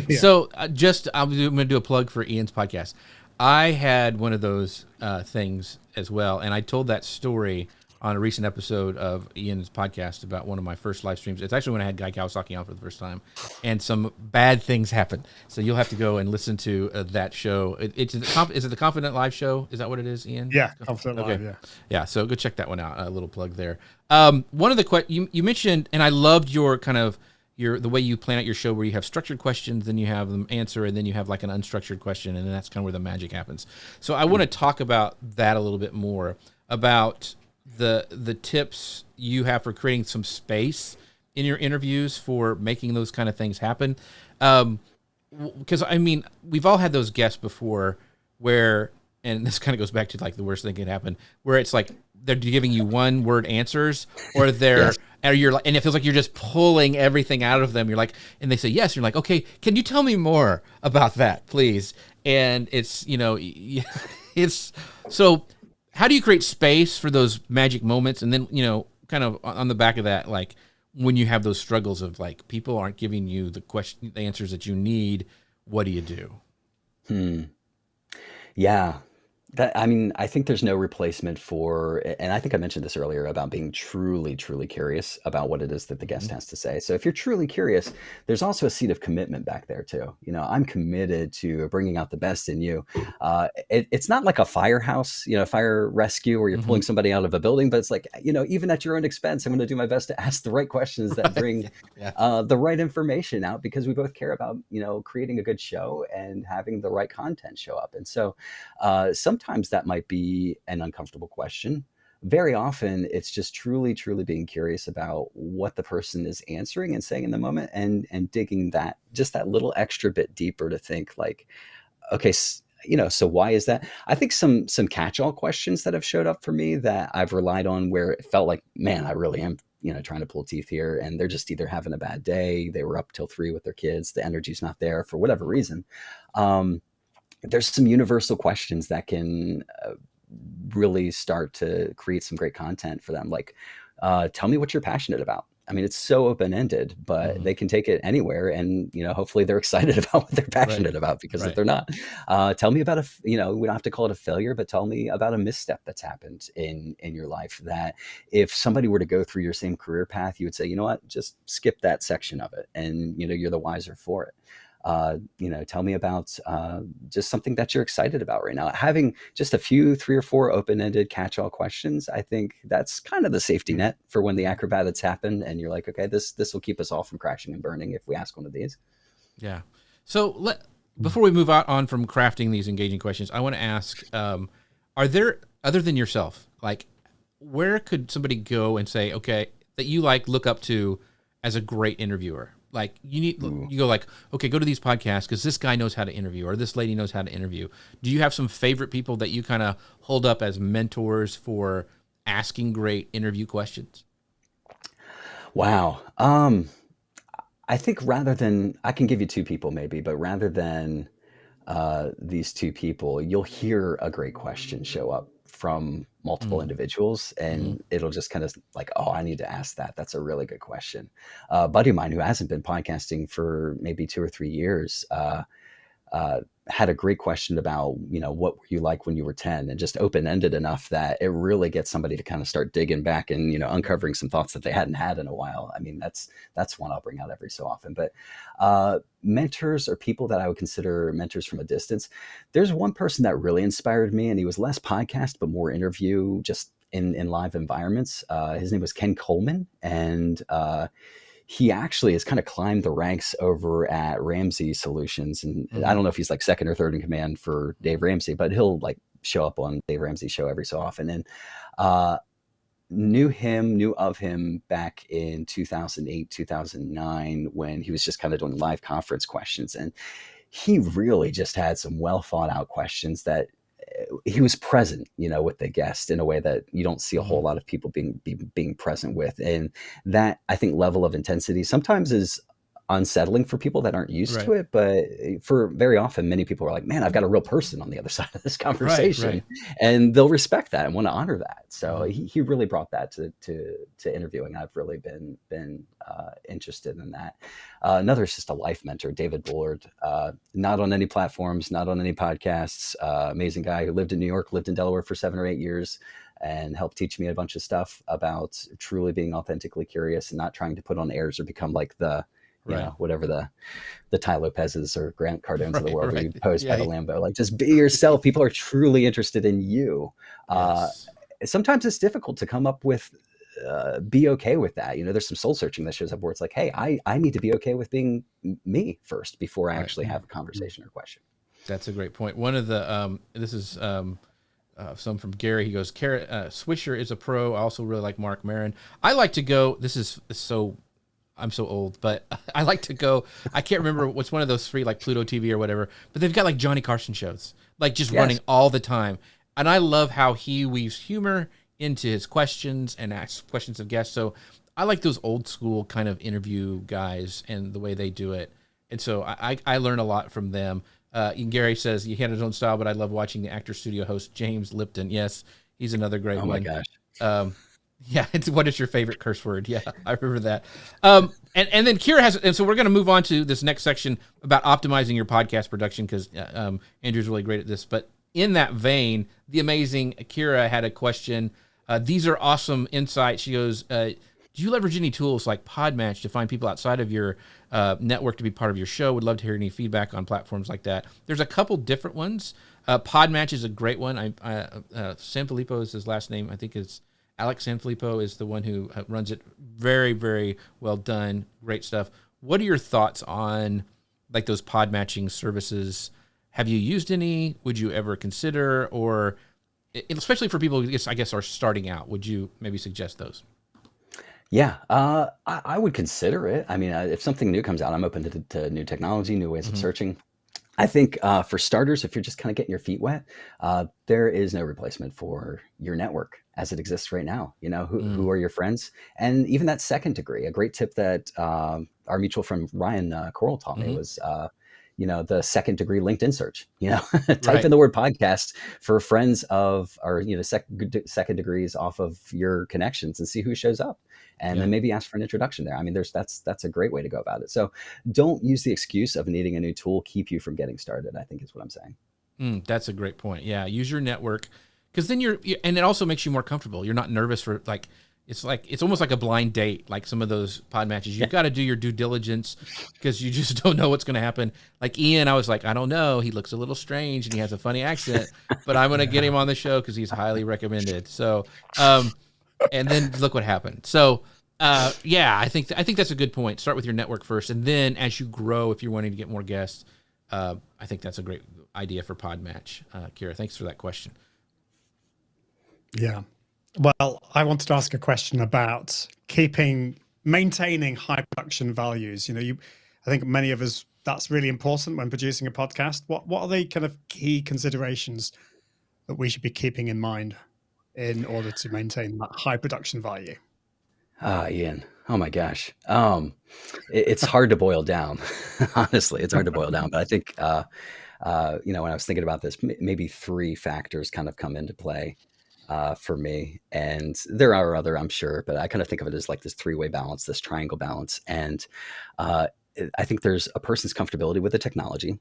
Yeah. So I'm going to do a plug for Ian's podcast. I had one of those things as well, and I told that story on a recent episode of Ian's podcast about one of my first live streams. It's actually when I had Guy Kawasaki on for the first time, and some bad things happened. So you'll have to go and listen to that show. Is it the Confident Live Show? Is that what it is, Ian? Yeah, Confident Live, Okay. yeah. Yeah, so go check that one out. A little plug there. One of the you mentioned, and I loved your kind of the way you plan out your show, where you have structured questions, then you have them answer, and then you have like an unstructured question, and then that's kind of where the magic happens. So I want to talk about that a little bit more, about the tips you have for creating some space in your interviews for making those kind of things happen. Because I mean, we've all had those guests before where, and this kind of goes back to like the worst thing can happen, where it's like they're giving you one word answers, or you're like, and it feels like you're just pulling everything out of them. You're like, and they say yes. You're like, okay, can you tell me more about that, please? And it's, it's so. How do you create space for those magic moments? And then, kind of on the back of that, like when you have those struggles of like people aren't giving you the answers that you need, what do you do? Yeah. I think there's no replacement for, and I think I mentioned this earlier about being truly, truly curious about what it is that the guest has to say. So if you're truly curious, there's also a seed of commitment back there too. I'm committed to bringing out the best in you. It's not like a firehouse, fire rescue where you're pulling somebody out of a building, but it's like, even at your own expense, I'm going to do my best to ask the right questions that bring the right information out, because we both care about, creating a good show and having the right content show up. And so sometimes that might be an uncomfortable question. Very often it's just truly, truly being curious about what the person is answering and saying in the moment, and digging that little extra bit deeper to think like, okay, so why is that? I think some catch-all questions that have showed up for me that I've relied on, where it felt like, man, I really am, trying to pull teeth here, and they're just either having a bad day, they were up till 3 with their kids, the energy's not there for whatever reason. There's some universal questions that can really start to create some great content for them. Like, tell me what you're passionate about. I mean, it's so open-ended, but they can take it anywhere, and hopefully they're excited about what they're passionate about, because if they're not, tell me about we don't have to call it a failure, but tell me about a misstep that's happened in your life, that if somebody were to go through your same career path, you would say, you know what, just skip that section of it, and you're the wiser for it. Tell me about just something that you're excited about right now. Having just a few 3 or 4 open-ended catch-all questions, I think that's kind of the safety net for when the acrobatics happen, and you're like, okay, this will keep us all from crashing and burning if we ask one of these. Yeah. So before we move on from crafting these engaging questions, I want to ask, are there, other than yourself, like where could somebody go and say, okay, that you look up to as a great interviewer? Like you go like, okay, go to these podcasts because this guy knows how to interview, or this lady knows how to interview. Do you have some favorite people that you kind of hold up as mentors for asking great interview questions? Wow. I think I can give you 2 people maybe, but rather than these 2 people, you'll hear a great question show up from multiple individuals, and it'll just kind of like, oh, I need to ask that. That's a really good question. A buddy of mine who hasn't been podcasting for maybe 2 or 3 years, had a great question about, what were you like when you were 10, and just open-ended enough that it really gets somebody to kind of start digging back and, uncovering some thoughts that they hadn't had in a while. I mean, that's one I'll bring out every so often. But mentors or people that I would consider mentors from a distance. There's one person that really inspired me, and he was less podcast, but more interview, just in live environments. His name was Ken Coleman, and he actually has kind of climbed the ranks over at Ramsey Solutions. And I don't know if he's like second or third in command for Dave Ramsey, but he'll like show up on Dave Ramsey's show every so often. And knew of him back in 2008, 2009, when he was just kind of doing live conference questions. And he really just had some well thought out questions that he was present, with the guest in a way that you don't see a whole lot of people being present with. And that, I think, level of intensity sometimes is unsettling for people that aren't used to it. But for very often, many people are like, man, I've got a real person on the other side of this conversation. And they'll respect that and want to honor that. So he really brought that to interviewing. I've really been interested in that. Another is just a life mentor, David Bullard, not on any platforms, not on any podcasts, amazing guy who lived in New York, lived in Delaware for 7 or 8 years, and helped teach me a bunch of stuff about truly being authentically curious and not trying to put on airs or become like the, whatever the Ty Lopez's or Grant Cardones of the world, where you pose by the Lambo. Like, just be yourself. People are truly interested in you. Sometimes it's difficult to come up with, be okay with that. There's some soul searching that shows up where it's like, hey, I need to be okay with being me first before I actually have a conversation or question. That's a great point. One of the, this is some from Gary. He goes, Swisher is a pro. I also really like Mark Maron. I like to go, I'm so old, but I like to go, I can't remember what's one of those free, like Pluto TV or whatever, but they've got like Johnny Carson shows, like just running all the time. And I love how he weaves humor into his questions and asks questions of guests. So I like those old school kind of interview guys and the way they do it. And so I learn a lot from them. Gary says he had his own style, but I love watching the Actor Studio host, James Lipton. Yes, he's another great one. Oh my gosh. Yeah, what is your favorite curse word? Yeah, I remember that. And then Kira has, and so we're going to move on to this next section about optimizing your podcast production, because Andrew's really great at this. But in that vein, the amazing Kira had a question. These are awesome insights. She goes, do you leverage any tools like Podmatch to find people outside of your network to be part of your show? Would love to hear any feedback on platforms like that. There's a couple different ones. Podmatch is a great one. Sanfilippo is his last name. I think it's Alex Sanfilippo is the one who runs it. Very, very well done. Great stuff. What are your thoughts on like those pod matching services? Have you used any? Would you ever consider? Or especially for people who I guess are starting out, would you maybe suggest those? Yeah, I would consider it. I mean, if something new comes out, I'm open to new technology, new ways of searching. I think for starters, if you're just kind of getting your feet wet, there is no replacement for your network as it exists right now. Who are your friends? And even that second degree, a great tip that our mutual friend Ryan Coral taught me was, the second degree LinkedIn search. Type in the word podcast for friends of, or second degrees off of your connections and see who shows up. And then maybe ask for an introduction there. I mean, that's a great way to go about it. So don't use the excuse of needing a new tool keep you from getting started, I think is what I'm saying. That's a great point. Yeah, use your network, because then and it also makes you more comfortable. You're not nervous for it's almost like a blind date, like some of those pod matches. You've got to do your due diligence because you just don't know what's going to happen. Like Ian, I was like, I don't know. He looks a little strange and he has a funny accent, but I'm going to get him on the show because he's highly recommended. So, and then look what happened. So, I think that's a good point. Start with your network first, and then as you grow, if you're wanting to get more guests, I think that's a great idea for Podmatch. Kira, thanks for that question. Yeah. Well, I wanted to ask a question about maintaining high production values. I think many of us, that's really important when producing a podcast. What are the kind of key considerations that we should be keeping in mind in order to maintain that high production value? Ian, oh my gosh. It's hard to boil down. Honestly, it's hard to boil down. But I think, when I was thinking about this, maybe 3 factors kind of come into play for me. And there are other, I'm sure, but I kind of think of it as like this 3-way balance, this triangle balance. And I think there's a person's comfortability with the technology.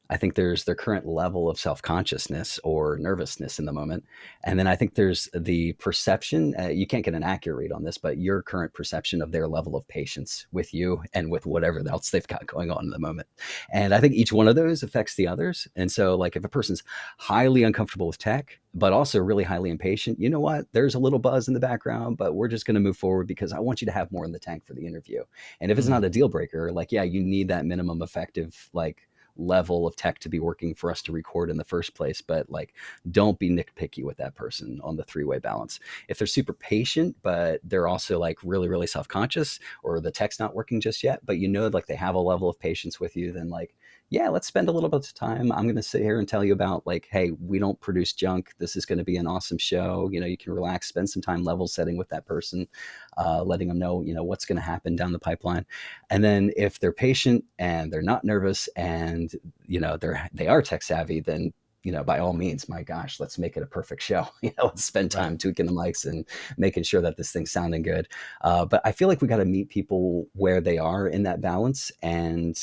I think there's their current level of self-consciousness or nervousness in the moment. And then I think there's the perception, you can't get an accurate read on this, but your current perception of their level of patience with you and with whatever else they've got going on in the moment. And I think each one of those affects the others. And so, like, if a person's highly uncomfortable with tech, but also really highly impatient, you know what? There's a little buzz in the background, but we're just going to move forward because I want you to have more in the tank for the interview. And if it's not a deal breaker, like, yeah, you need that minimum effective, like, level of tech to be working for us to record in the first place. But, like, don't be nitpicky with that person on the three-way balance. If they're super patient, but they're also, like, really, really self-conscious, or the tech's not working just yet, but you know, like, they have a level of patience with you, then, like, yeah, let's spend a little bit of time. I'm going to sit here and tell you about, like, hey, we don't produce junk. This is going to be an awesome show. You know, you can relax, spend some time level setting with that person, letting them know, you know, what's going to happen down the pipeline. And then if they're patient and they're not nervous and, you know, they are tech savvy, then, you know, by all means, my gosh, let's make it a perfect show. You know, let's spend time tweaking the mics and making sure that this thing's sounding good. But I feel like we got to meet people where they are in that balance, and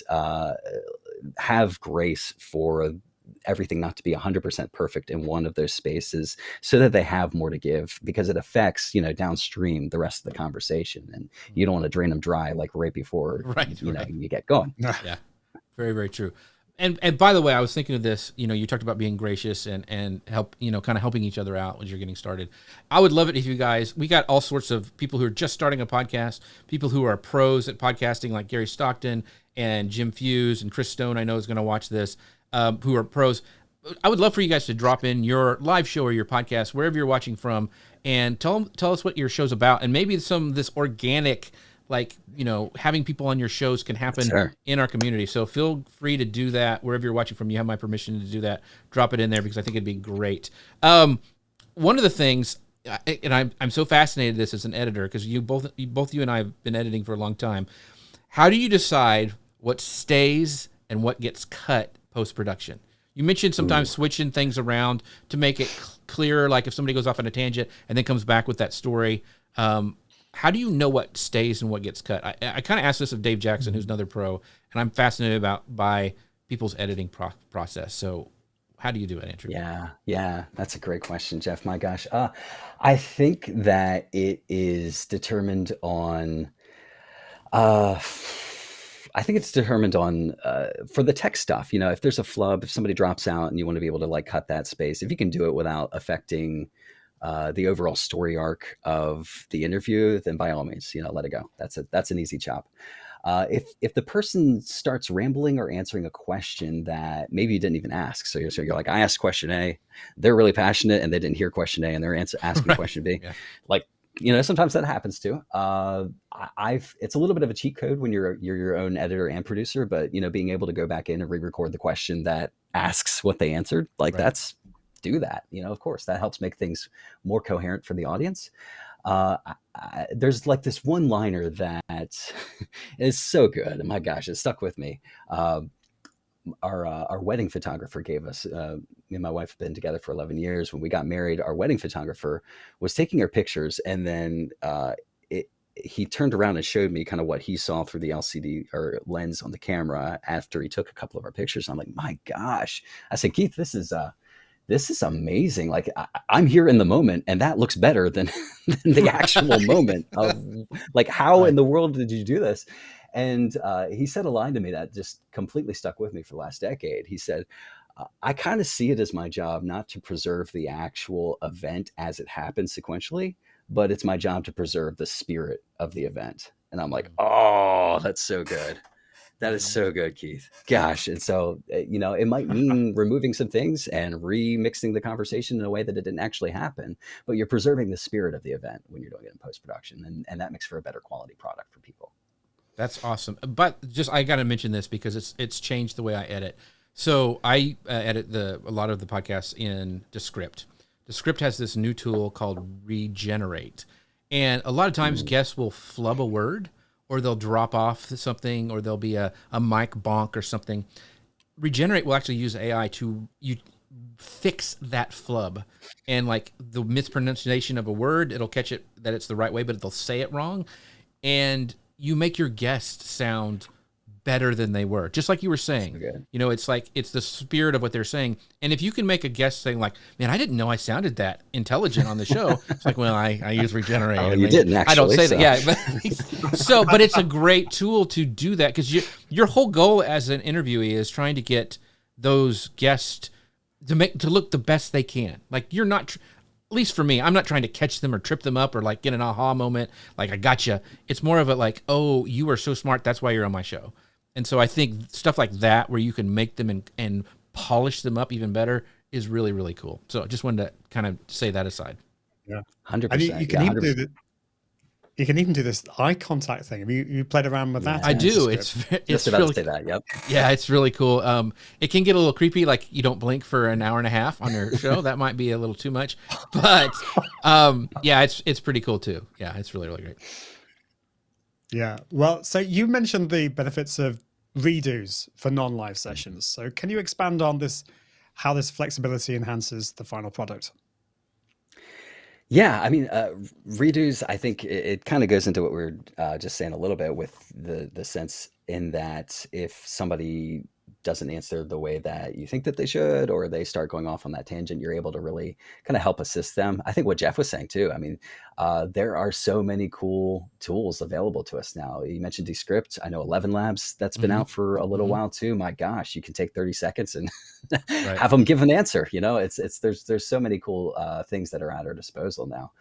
have grace for everything not to be 100% perfect in one of those spaces, so that they have more to give, because it affects, you know, downstream the rest of the conversation, and you don't want to drain them dry, like, right before you know, you get going. Yeah, very, very true. And by the way, I was thinking of this, you know, you talked about being gracious and help, you know, kind of helping each other out as you're getting started. I would love it if you guys, we got all sorts of people who are just starting a podcast, people who are pros at podcasting, like Gary Stockton and Jim Fuse and Chris Stone, I know is going to watch this, who are pros. I would love for you guys to drop in your live show or your podcast, wherever you're watching from, and tell us what your show's about. And maybe some of this organic, like, you know, having people on your shows can happen in our community. So feel free to do that wherever you're watching from. You have my permission to do that. Drop it in there, because I think it'd be great. One of the things, and I'm so fascinated with this as an editor, because both you and I have been editing for a long time. How do you decide what stays and what gets cut post-production? You mentioned sometimes switching things around to make it clearer, like if somebody goes off on a tangent and then comes back with that story. How do you know what stays and what gets cut? I kind of asked this of Dave Jackson, who's another pro, and I'm fascinated by people's editing process. So how do you do it, Andrew? Yeah, that's a great question, Jeff. My gosh. I think that it is determined on, I think it's determined on, for the tech stuff, you know, if there's a flub, if somebody drops out and you want to be able to, like, cut that space, if you can do it without affecting the overall story arc of the interview, then by all means, you know, let it go. That's an easy chop. If the person starts rambling or answering a question that maybe you didn't even ask, so you're like, I asked question A, they're really passionate and they didn't hear question A and they're asking question B, like, you know, sometimes that happens too. It's a little bit of a cheat code when you're your own editor and producer, but, you know, being able to go back in and re-record the question that asks what they answered, like, do that, you know, of course, that helps make things more coherent for the audience. There's, like, this one liner that is so good, and my gosh, it stuck with me. Our wedding photographer gave us, me and my wife have been together for 11 years. When we got married, our wedding photographer was taking our pictures, and then he turned around and showed me kind of what he saw through the LCD or lens on the camera after he took a couple of our pictures. I'm like, my gosh. I said, Keith, this is amazing. Like, I'm here in the moment, and that looks better than the actual moment of, like, how in the world did you do this? And he said a line to me that just completely stuck with me for the last decade. He said, I kind of see it as my job not to preserve the actual event as it happens sequentially, but it's my job to preserve the spirit of the event. And I'm like, oh, that's so good. That is so good, Keith. Gosh. And so, you know, it might mean removing some things and remixing the conversation in a way that it didn't actually happen, but you're preserving the spirit of the event when you're doing it in post-production. And that makes for a better quality product for people. That's awesome. But I got to mention this because it's changed the way I edit. So I edit a lot of the podcasts in Descript. Descript has this new tool called Regenerate. And a lot of times guests will flub a word, or they'll drop off something, or there'll be a mic bonk or something. Regenerate will actually use AI to fix that flub. And, like, the mispronunciation of a word, it'll catch it that it's the right way, but it'll say it wrong. And you make your guest sound better than they were. Just like you were saying, So good. you know, it's like, it's the spirit of what they're saying. And if you can make a guest saying like, man, I didn't know I sounded that intelligent on the show. It's like, well, I use Regenerate. Oh, I you mean, didn't I don't actually. say So that. Yeah. But, but it's a great tool to do that, because your whole goal as an interviewee is trying to get those guests to look the best they can. Like, you're not, at least for me, I'm not trying to catch them or trip them up or like get an aha moment. Like, I gotcha. It's more of a like, oh, you are so smart, that's why you're on my show. And so I think stuff like that, where you can make them and polish them up even better, is really, really cool. So I just wanted to kind of say that aside. Yeah, 100%. and you can Yeah, even 100%. do you can even do this eye contact thing. Have you played around with that? I do. Just It's about really, to say that. Yep. yeah, it's really cool. It can get a little creepy, like you don't blink for an hour and a half on your show. That might be a little too much, but yeah, it's pretty cool too. Yeah, it's really, really great. Yeah. Well, so you mentioned the benefits of redos for non-live sessions. So can you expand on this, how this flexibility enhances the final product? Yeah, I mean, redos, I think it kind of goes into what we were just saying a little bit, with the sense in that if somebody doesn't answer the way that you think that they should, or they start going off on that tangent, you're able to really kind of help assist them. I think what Jeff was saying too, I mean, there are so many cool tools available to us now. You mentioned Descript. I know 11 Labs, that's been out for a little while too. My gosh, you can take 30 seconds and Right. have them give an answer. You know, there's so many cool things that are at our disposal now.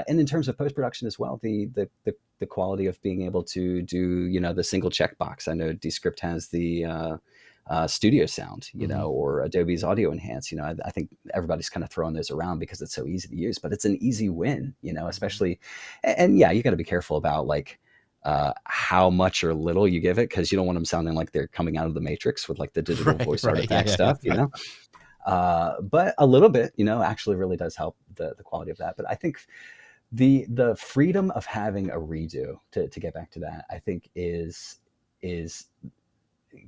And in terms of post-production as well, the quality of being able to do, you know, the single checkbox. I know Descript has the studio sound, you know, or Adobe's Audio Enhance. You know, I think everybody's kind of throwing those around because it's so easy to use, but it's an easy win, you know, especially. And yeah, you got to be careful about like how much or little you give it, because you don't want them sounding like they're coming out of the Matrix with like the digital voice artifact stuff, you know. But a little bit, you know, actually really does help the quality of that. But I think the freedom of having a redo, to get back to that, I think is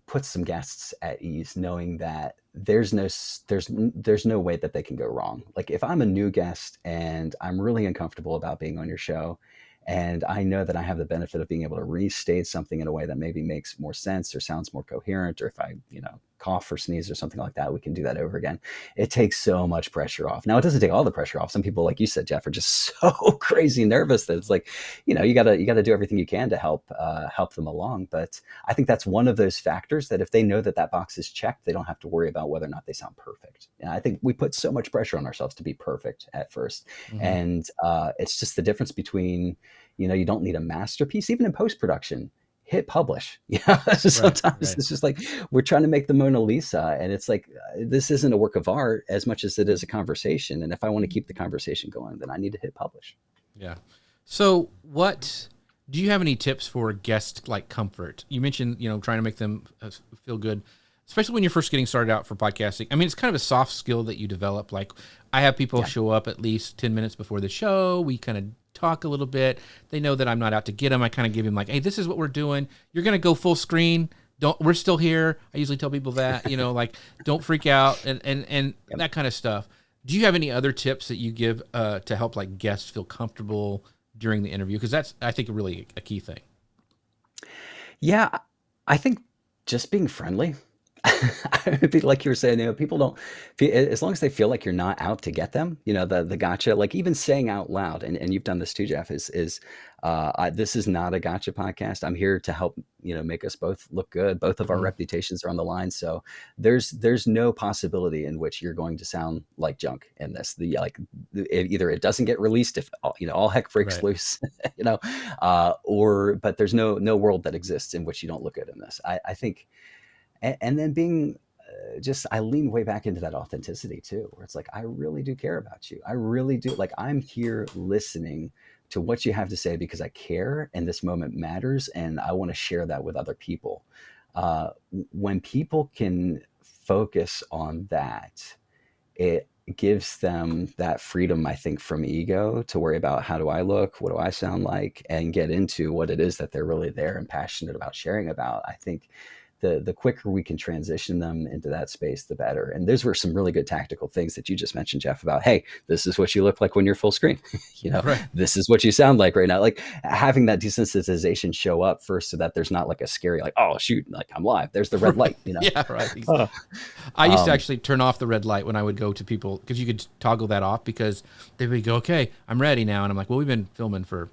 puts some guests at ease, knowing that there's no way that they can go wrong. Like, if I'm a new guest and I'm really uncomfortable about being on your show, and I know that I have the benefit of being able to restate something in a way that maybe makes more sense or sounds more coherent, or if I, you know, cough or sneeze or something like that, we can do that over again. It takes so much pressure off. Now, it doesn't take all the pressure off. Some people, like you said, Jeff, are just so crazy nervous that it's like, you know, you gotta do everything you can to help them along. But I think that's one of those factors that if they know that that box is checked, they don't have to worry about whether or not they sound perfect. And I think we put so much pressure on ourselves to be perfect at first. And it's just the difference between, you know, you don't need a masterpiece, even in post-production. Hit publish. Yeah. Sometimes it's just like, we're trying to make the Mona Lisa, and it's like, this isn't a work of art as much as it is a conversation. And if I want to keep the conversation going, then I need to hit publish. Yeah. So do you have any tips for guest like comfort? You mentioned, you know, trying to make them feel good, especially when you're first getting started out for podcasting. I mean, it's kind of a soft skill that you develop. Like, I have people show up at least 10 minutes before the show. We kind of talk a little bit. They know that I'm not out to get them. I kind of give them like, hey, this is what we're doing. You're going to go full screen. We're still here. I usually tell people that, you know, like, don't freak out and that kind of stuff. Do you have any other tips that you give to help like guests feel comfortable during the interview? Because that's, I think, really a key thing. Yeah. I think just being friendly. Like you were saying, you know, people don't feel, as long as they feel like you're not out to get them, you know, the gotcha, like even saying out loud, and you've done this too, Jeff, is this is not a gotcha podcast. I'm here to help, you know, make us both look good. Both of our reputations are on the line. So there's no possibility in which you're going to sound like junk in this. Either it doesn't get released if, you know, all heck breaks loose, you know, but there's no world that exists in which you don't look good in this. I think. And then being I lean way back into that authenticity too, where it's like, I really do care about you. I really do. Like, I'm here listening to what you have to say because I care, and this moment matters, and I want to share that with other people. When people can focus on that, it gives them that freedom, I think, from ego to worry about, how do I look? What do I sound like? And get into what it is that they're really there and passionate about sharing about. I think the quicker we can transition them into that space, the better. And those were some really good tactical things that you just mentioned, Jeff, about, hey, this is what you look like when you're full screen. Right. This is what you sound like right now. Like having that desensitization show up first, so that there's not like a scary, like, oh shoot, like I'm live. There's the red light, Yeah, right. Exactly. I used to actually turn off the red light when I would go to people, because you could toggle that off, because they would go, okay, I'm ready now. And I'm like, well, we've been filming for,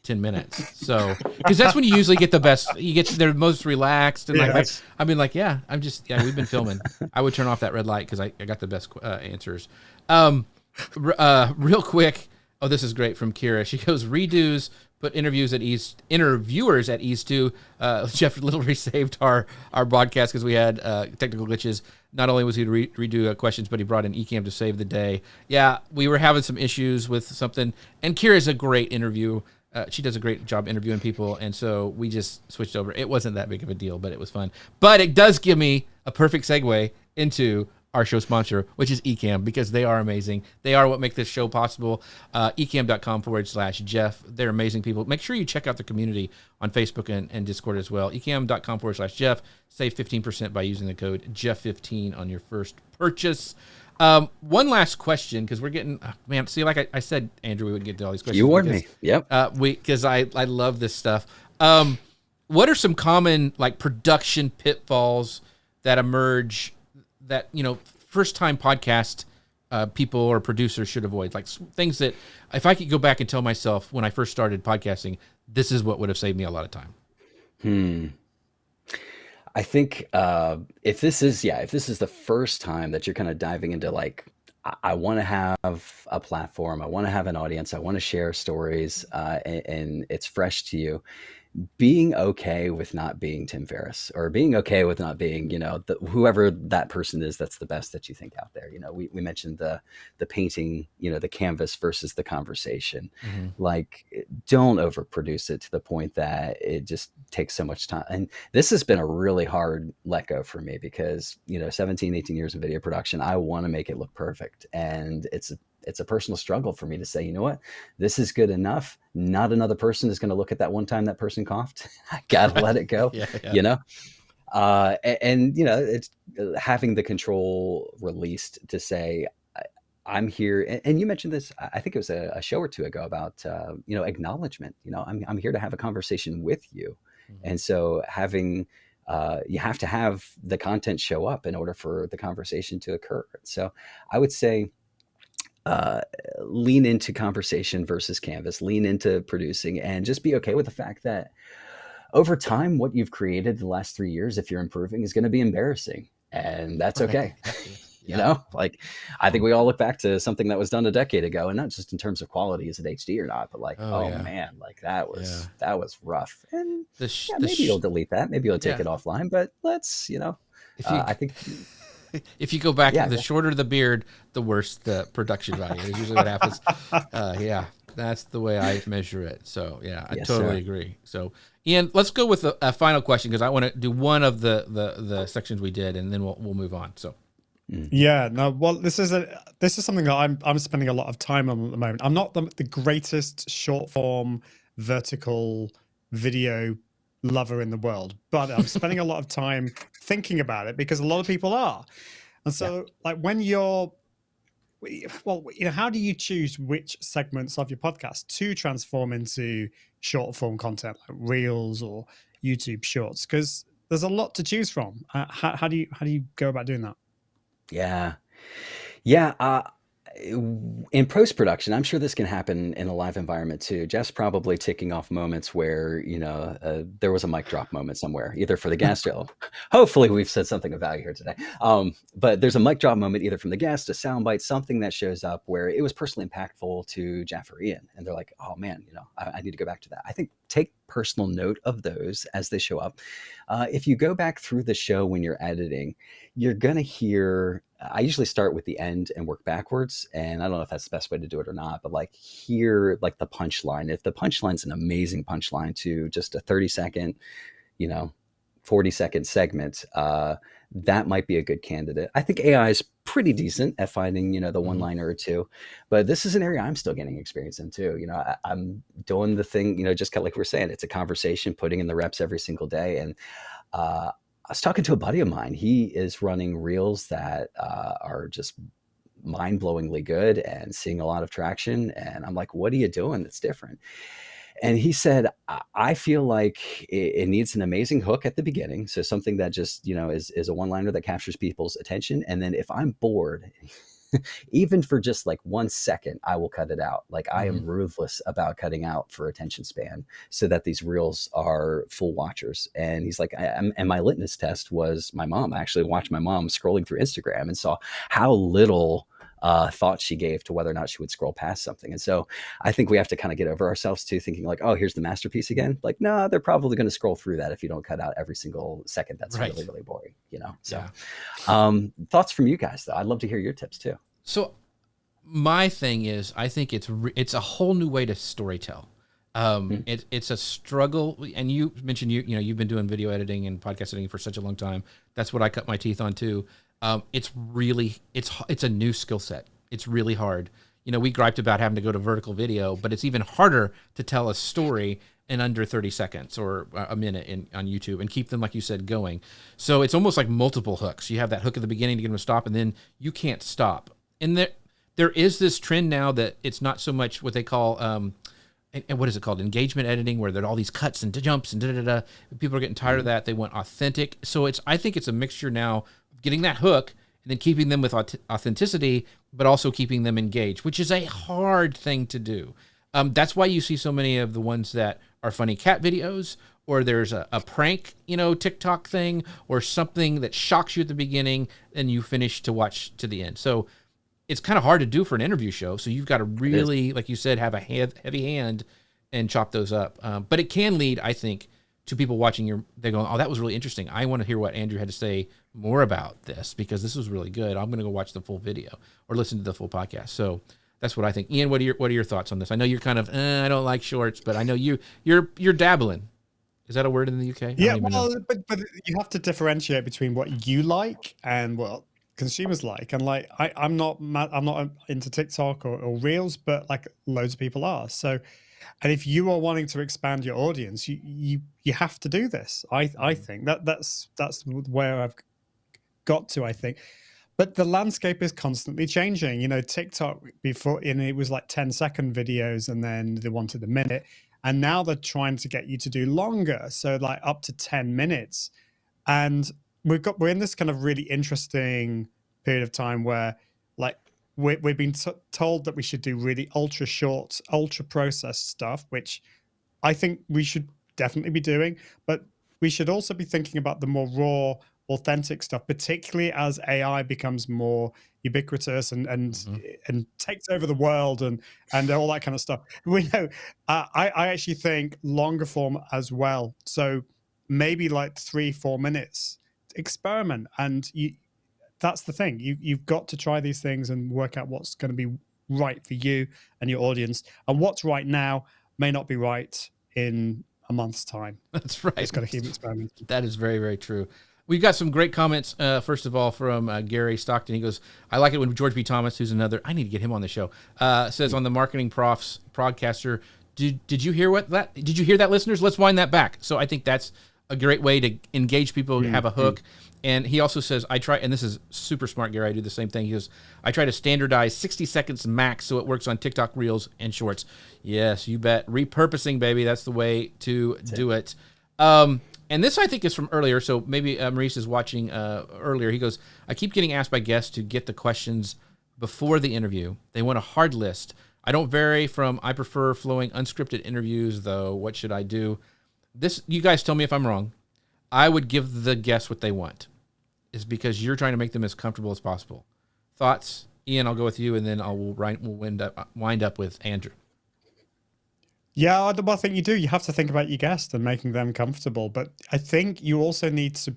10 minutes. So, because that's when you usually get the best, they're most relaxed. And I've been like, we've been filming. I would turn off that red light because I got the best answers. Real quick. Oh, this is great from Kira. She goes, redos, put interviewers at ease too. Jeff literally saved our broadcast because we had technical glitches. Not only was he to redo questions, but he brought in Ecamm to save the day. Yeah, we were having some issues with something. And Kira's a great interview. She does a great job interviewing people. And so we just switched over. It wasn't that big of a deal, but it was fun. But it does give me a perfect segue into our show sponsor, which is Ecamm, because they are amazing. They are what make this show possible. Ecamm.com/Jeff. They're amazing people. Make sure you check out the community on Facebook and Discord as well. Ecamm.com/Jeff. Save 15% by using the code Jeff15 on your first purchase. One last question, because we're getting, see, like I said, Andrew, we wouldn't get to all these questions. You warned me. Yep. Because I love this stuff. What are some common like production pitfalls that emerge that, first time podcast people or producers should avoid? Like things that if I could go back and tell myself when I first started podcasting, this is what would have saved me a lot of time. I think if this is the first time that you're kind of diving into like, I want to have a platform, I want to have an audience, I want to share stories, and it's fresh to you. Being okay with not being Tim Ferriss, or being okay with not being, whoever that person is, that's the best that you think out there. We mentioned the painting, the canvas versus the conversation. Mm-hmm. Like, don't overproduce it to the point that it just takes so much time. And this has been a really hard let go for me because, 17, 18 years of video production, I want to make it look perfect. And it's a personal struggle for me to say, you know what, this is good enough. Not another person is going to look at that one time that person coughed. I got to let it go, it's having the control released to say, I'm here. And you mentioned this, I think it was a show or two ago about, acknowledgement. I'm here to have a conversation with you. Mm-hmm. And so having, you have to have the content show up in order for the conversation to occur. So I would say, lean into conversation versus canvas, lean into producing, and just be okay with the fact that over time, what you've created the last 3 years, if you're improving, is going to be embarrassing, and that's okay. Like I think we all look back to something that was done a decade ago, and not just in terms of quality, is it HD or not, but like, man, like that was rough. And maybe you'll delete that, maybe you'll take it offline, but let's, I think. If you go back, the shorter the beard, the worse the production value. Is usually what happens. That's the way I measure it. So I totally agree. So Ian, let's go with a final question, because I want to do one of the sections we did, and then we'll move on. So. Yeah, no, well, this is something that I'm spending a lot of time on at the moment. I'm not the greatest short form vertical video lover in the world, but I'm spending a lot of time thinking about it because a lot of people are. And so like when how do you choose which segments of your podcast to transform into short form content like Reels or YouTube Shorts? Because there's a lot to choose from. How do you go about doing that? In post-production, I'm sure this can happen in a live environment too. Jeff's probably ticking off moments where, there was a mic drop moment somewhere, either for the guest. Hopefully we've said something of value here today. But there's a mic drop moment either from the guest, a soundbite, something that shows up where it was personally impactful to Jeff or Ian. And they're like, oh man, I need to go back to that. I think take personal note of those as they show up. If you go back through the show when you're editing, you're going to hear, I usually start with the end and work backwards. And I don't know if that's the best way to do it or not, but like hear like the punchline. If the punchline's an amazing punchline to just a 30-second, 40-second segment, that might be a good candidate. I think AI is pretty decent at finding, the one-liner or two, but this is an area I'm still getting experience in too. I'm doing the thing, just kind of like we're saying, it's a conversation, putting in the reps every single day. And was talking to a buddy of mine. He is running reels that are just mind-blowingly good and seeing a lot of traction. And I'm like, what are you doing that's different? And he said, I feel like it needs an amazing hook at the beginning. So something that just, is a one-liner that captures people's attention. And then if I'm bored, even for just like 1 second, I will cut it out. Like I am ruthless about cutting out for attention span so that these reels are full watchers. And he's like, and my litmus test was my mom. I actually watched my mom scrolling through Instagram and saw how little thought she gave to whether or not she would scroll past something. And so I think we have to kind of get over ourselves too, thinking like, oh, here's the masterpiece again. Like, no, they're probably going to scroll through that if you don't cut out every single second. That's really, really boring, So thoughts from you guys, though. I'd love to hear your tips too. So my thing is, I think it's a whole new way to storytell. It's a struggle. And you mentioned, you've been doing video editing and podcast editing for such a long time. That's what I cut my teeth on too. It's a new skill set. It's really hard. We griped about having to go to vertical video, but it's even harder to tell a story in under 30 seconds or a minute on YouTube and keep them, like you said, going. So it's almost like multiple hooks. You have that hook at the beginning to get them to stop, and then you can't stop. And there is this trend now that it's not so much what they call, and what is it called? Engagement editing, where there are all these cuts and jumps and da-da-da-da. People are getting tired of that. They want authentic. So I think it's a mixture now of getting that hook and then keeping them with authenticity, but also keeping them engaged, which is a hard thing to do. That's why you see so many of the ones that are funny cat videos, or there's a prank, TikTok thing, or something that shocks you at the beginning and you finish to watch to the end. So it's kind of hard to do for an interview show. So you've got to really, like you said, have a heavy hand and chop those up. But it can lead, I think, to people watching they're going, oh, that was really interesting. I want to hear what Andrew had to say more about this because this was really good. I'm going to go watch the full video or listen to the full podcast. So that's what I think. Ian, what are your thoughts on this? I know you're kind of, I don't like shorts, but I know you're dabbling. Is that a word in the UK? Yeah, well, but you have to differentiate between what you like and what consumers like. And like, I'm not into TikTok or Reels, but like loads of people are. So, and if you are wanting to expand your audience, you have to do this. I think that's where I've got to, I think. But the landscape is constantly changing. TikTok before, it was like 10-second videos, and then they wanted a minute. And now they're trying to get you to do longer. So like up to 10 minutes. And we're in this kind of really interesting period of time where like we've been told that we should do really ultra short, ultra processed stuff, which I think we should definitely be doing. But we should also be thinking about the more raw, authentic stuff, particularly as AI becomes more ubiquitous and takes over the world and all that kind of stuff. We know I actually think longer form as well. So maybe like 3-4 minutes experiment, and that's the thing. You've got to try these things and work out what's going to be right for you and your audience, and what's right now may not be right in a month's time. That's right. Just got to keep experimenting. That is very, very true. We've got some great comments. First of all, from Gary Stockton. He goes, I like it when George B. Thomas, who's another, I need to get him on the show, says on the Marketing Profs Podcaster, did you hear did you hear that, listeners? Let's wind that back. So I think that's a great way to engage people, have a hook. And he also says, I try, and this is super smart, Gary, I do the same thing. He goes, I try to standardize 60 seconds max so it works on TikTok Reels and Shorts. Yes, you bet. Repurposing, baby. That's the way to do it. And this, I think, is from earlier, so maybe Maurice is watching earlier. He goes, I keep getting asked by guests to get the questions before the interview. They want a hard list. I don't vary from, I prefer flowing unscripted interviews, though. What should I do? You guys tell me if I'm wrong. I would give the guests what they want. Is because you're trying to make them as comfortable as possible. Thoughts? Ian, I'll go with you, and then we'll wind up with Andrew. Yeah, I think you do. You have to think about your guest and making them comfortable. But I think you also need to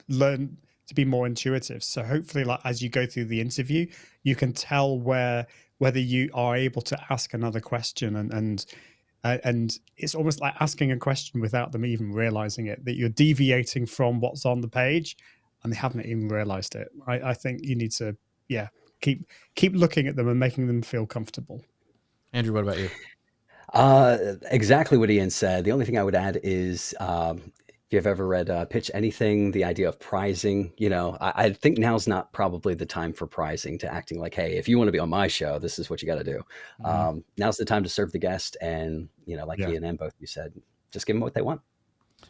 learn to be more intuitive. So hopefully, like as you go through the interview, you can tell whether you are able to ask another question, and it's almost like asking a question without them even realizing it, that you're deviating from what's on the page, and they haven't even realized it. I think you need to, keep looking at them and making them feel comfortable. Andrew, what about you? Exactly what Ian said. The only thing I would add is If you've ever read Pitch Anything, the idea of pricing, I think now's not probably the time for pricing, to acting like, hey, if you want to be on my show, this is what you got to do. Now's the time to serve the guest. And, like Ian and both you said, just give them what they want.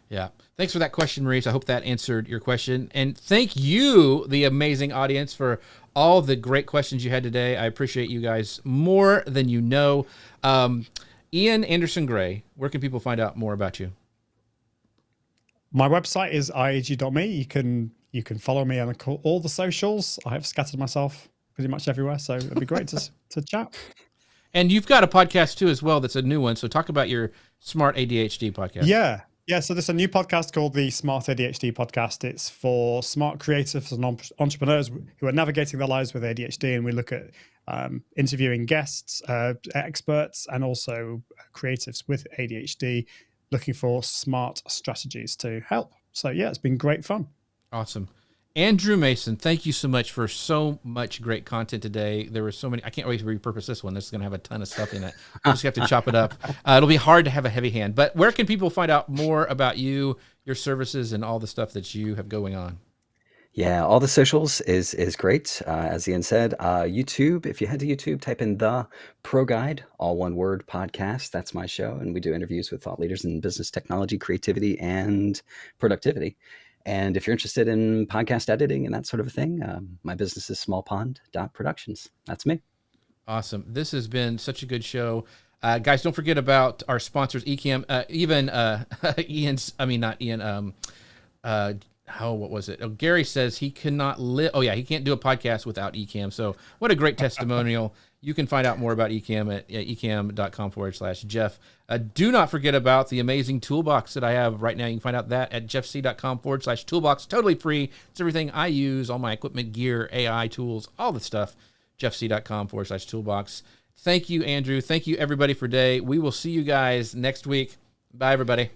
Yeah. Thanks for that question, Maurice. I hope that answered your question. And thank you, the amazing audience, for all the great questions you had today. I appreciate you guys more than you know. Ian Anderson Gray, where can people find out more about you? My website is iag.me. You can follow me on all the socials. I have scattered myself pretty much everywhere, so it'd be great to chat. And you've got a podcast too as well that's a new one. So talk about your Smart ADHD podcast. Yeah. So there's a new podcast called the Smart ADHD Podcast. It's for smart creatives and entrepreneurs who are navigating their lives with ADHD, and we look at interviewing guests, experts, and also creatives with ADHD, looking for smart strategies to help. So yeah, it's been great fun. Awesome. Andrew Mason, thank you so much for so much great content today. There were so many. I can't wait to repurpose this one. This is going to have a ton of stuff in it. We just have to chop it up. It'll be hard to have a heavy hand. But where can people find out more about you, your services, and all the stuff that you have going on? Yeah, all the socials is great. As Ian said, YouTube, if you head to YouTube, type in the ProGuide, all one word, podcast. That's my show. And we do interviews with thought leaders in business, technology, creativity, and productivity. And if you're interested in podcast editing and that sort of a thing, my business is smallpond.productions. That's me. Awesome. This has been such a good show. Guys, don't forget about our sponsors, Ecamm. What was it? Oh, Gary says he cannot live. Oh, yeah, he can't do a podcast without Ecamm. So what a great testimonial. You can find out more about Ecamm at ecamm.com/Jeff. Do not forget about the amazing toolbox that I have right now. You can find out that at jeffc.com/toolbox. Totally free. It's everything I use, all my equipment, gear, AI tools, all the stuff. jeffc.com/toolbox. Thank you, Andrew. Thank you, everybody, for today. We will see you guys next week. Bye, everybody.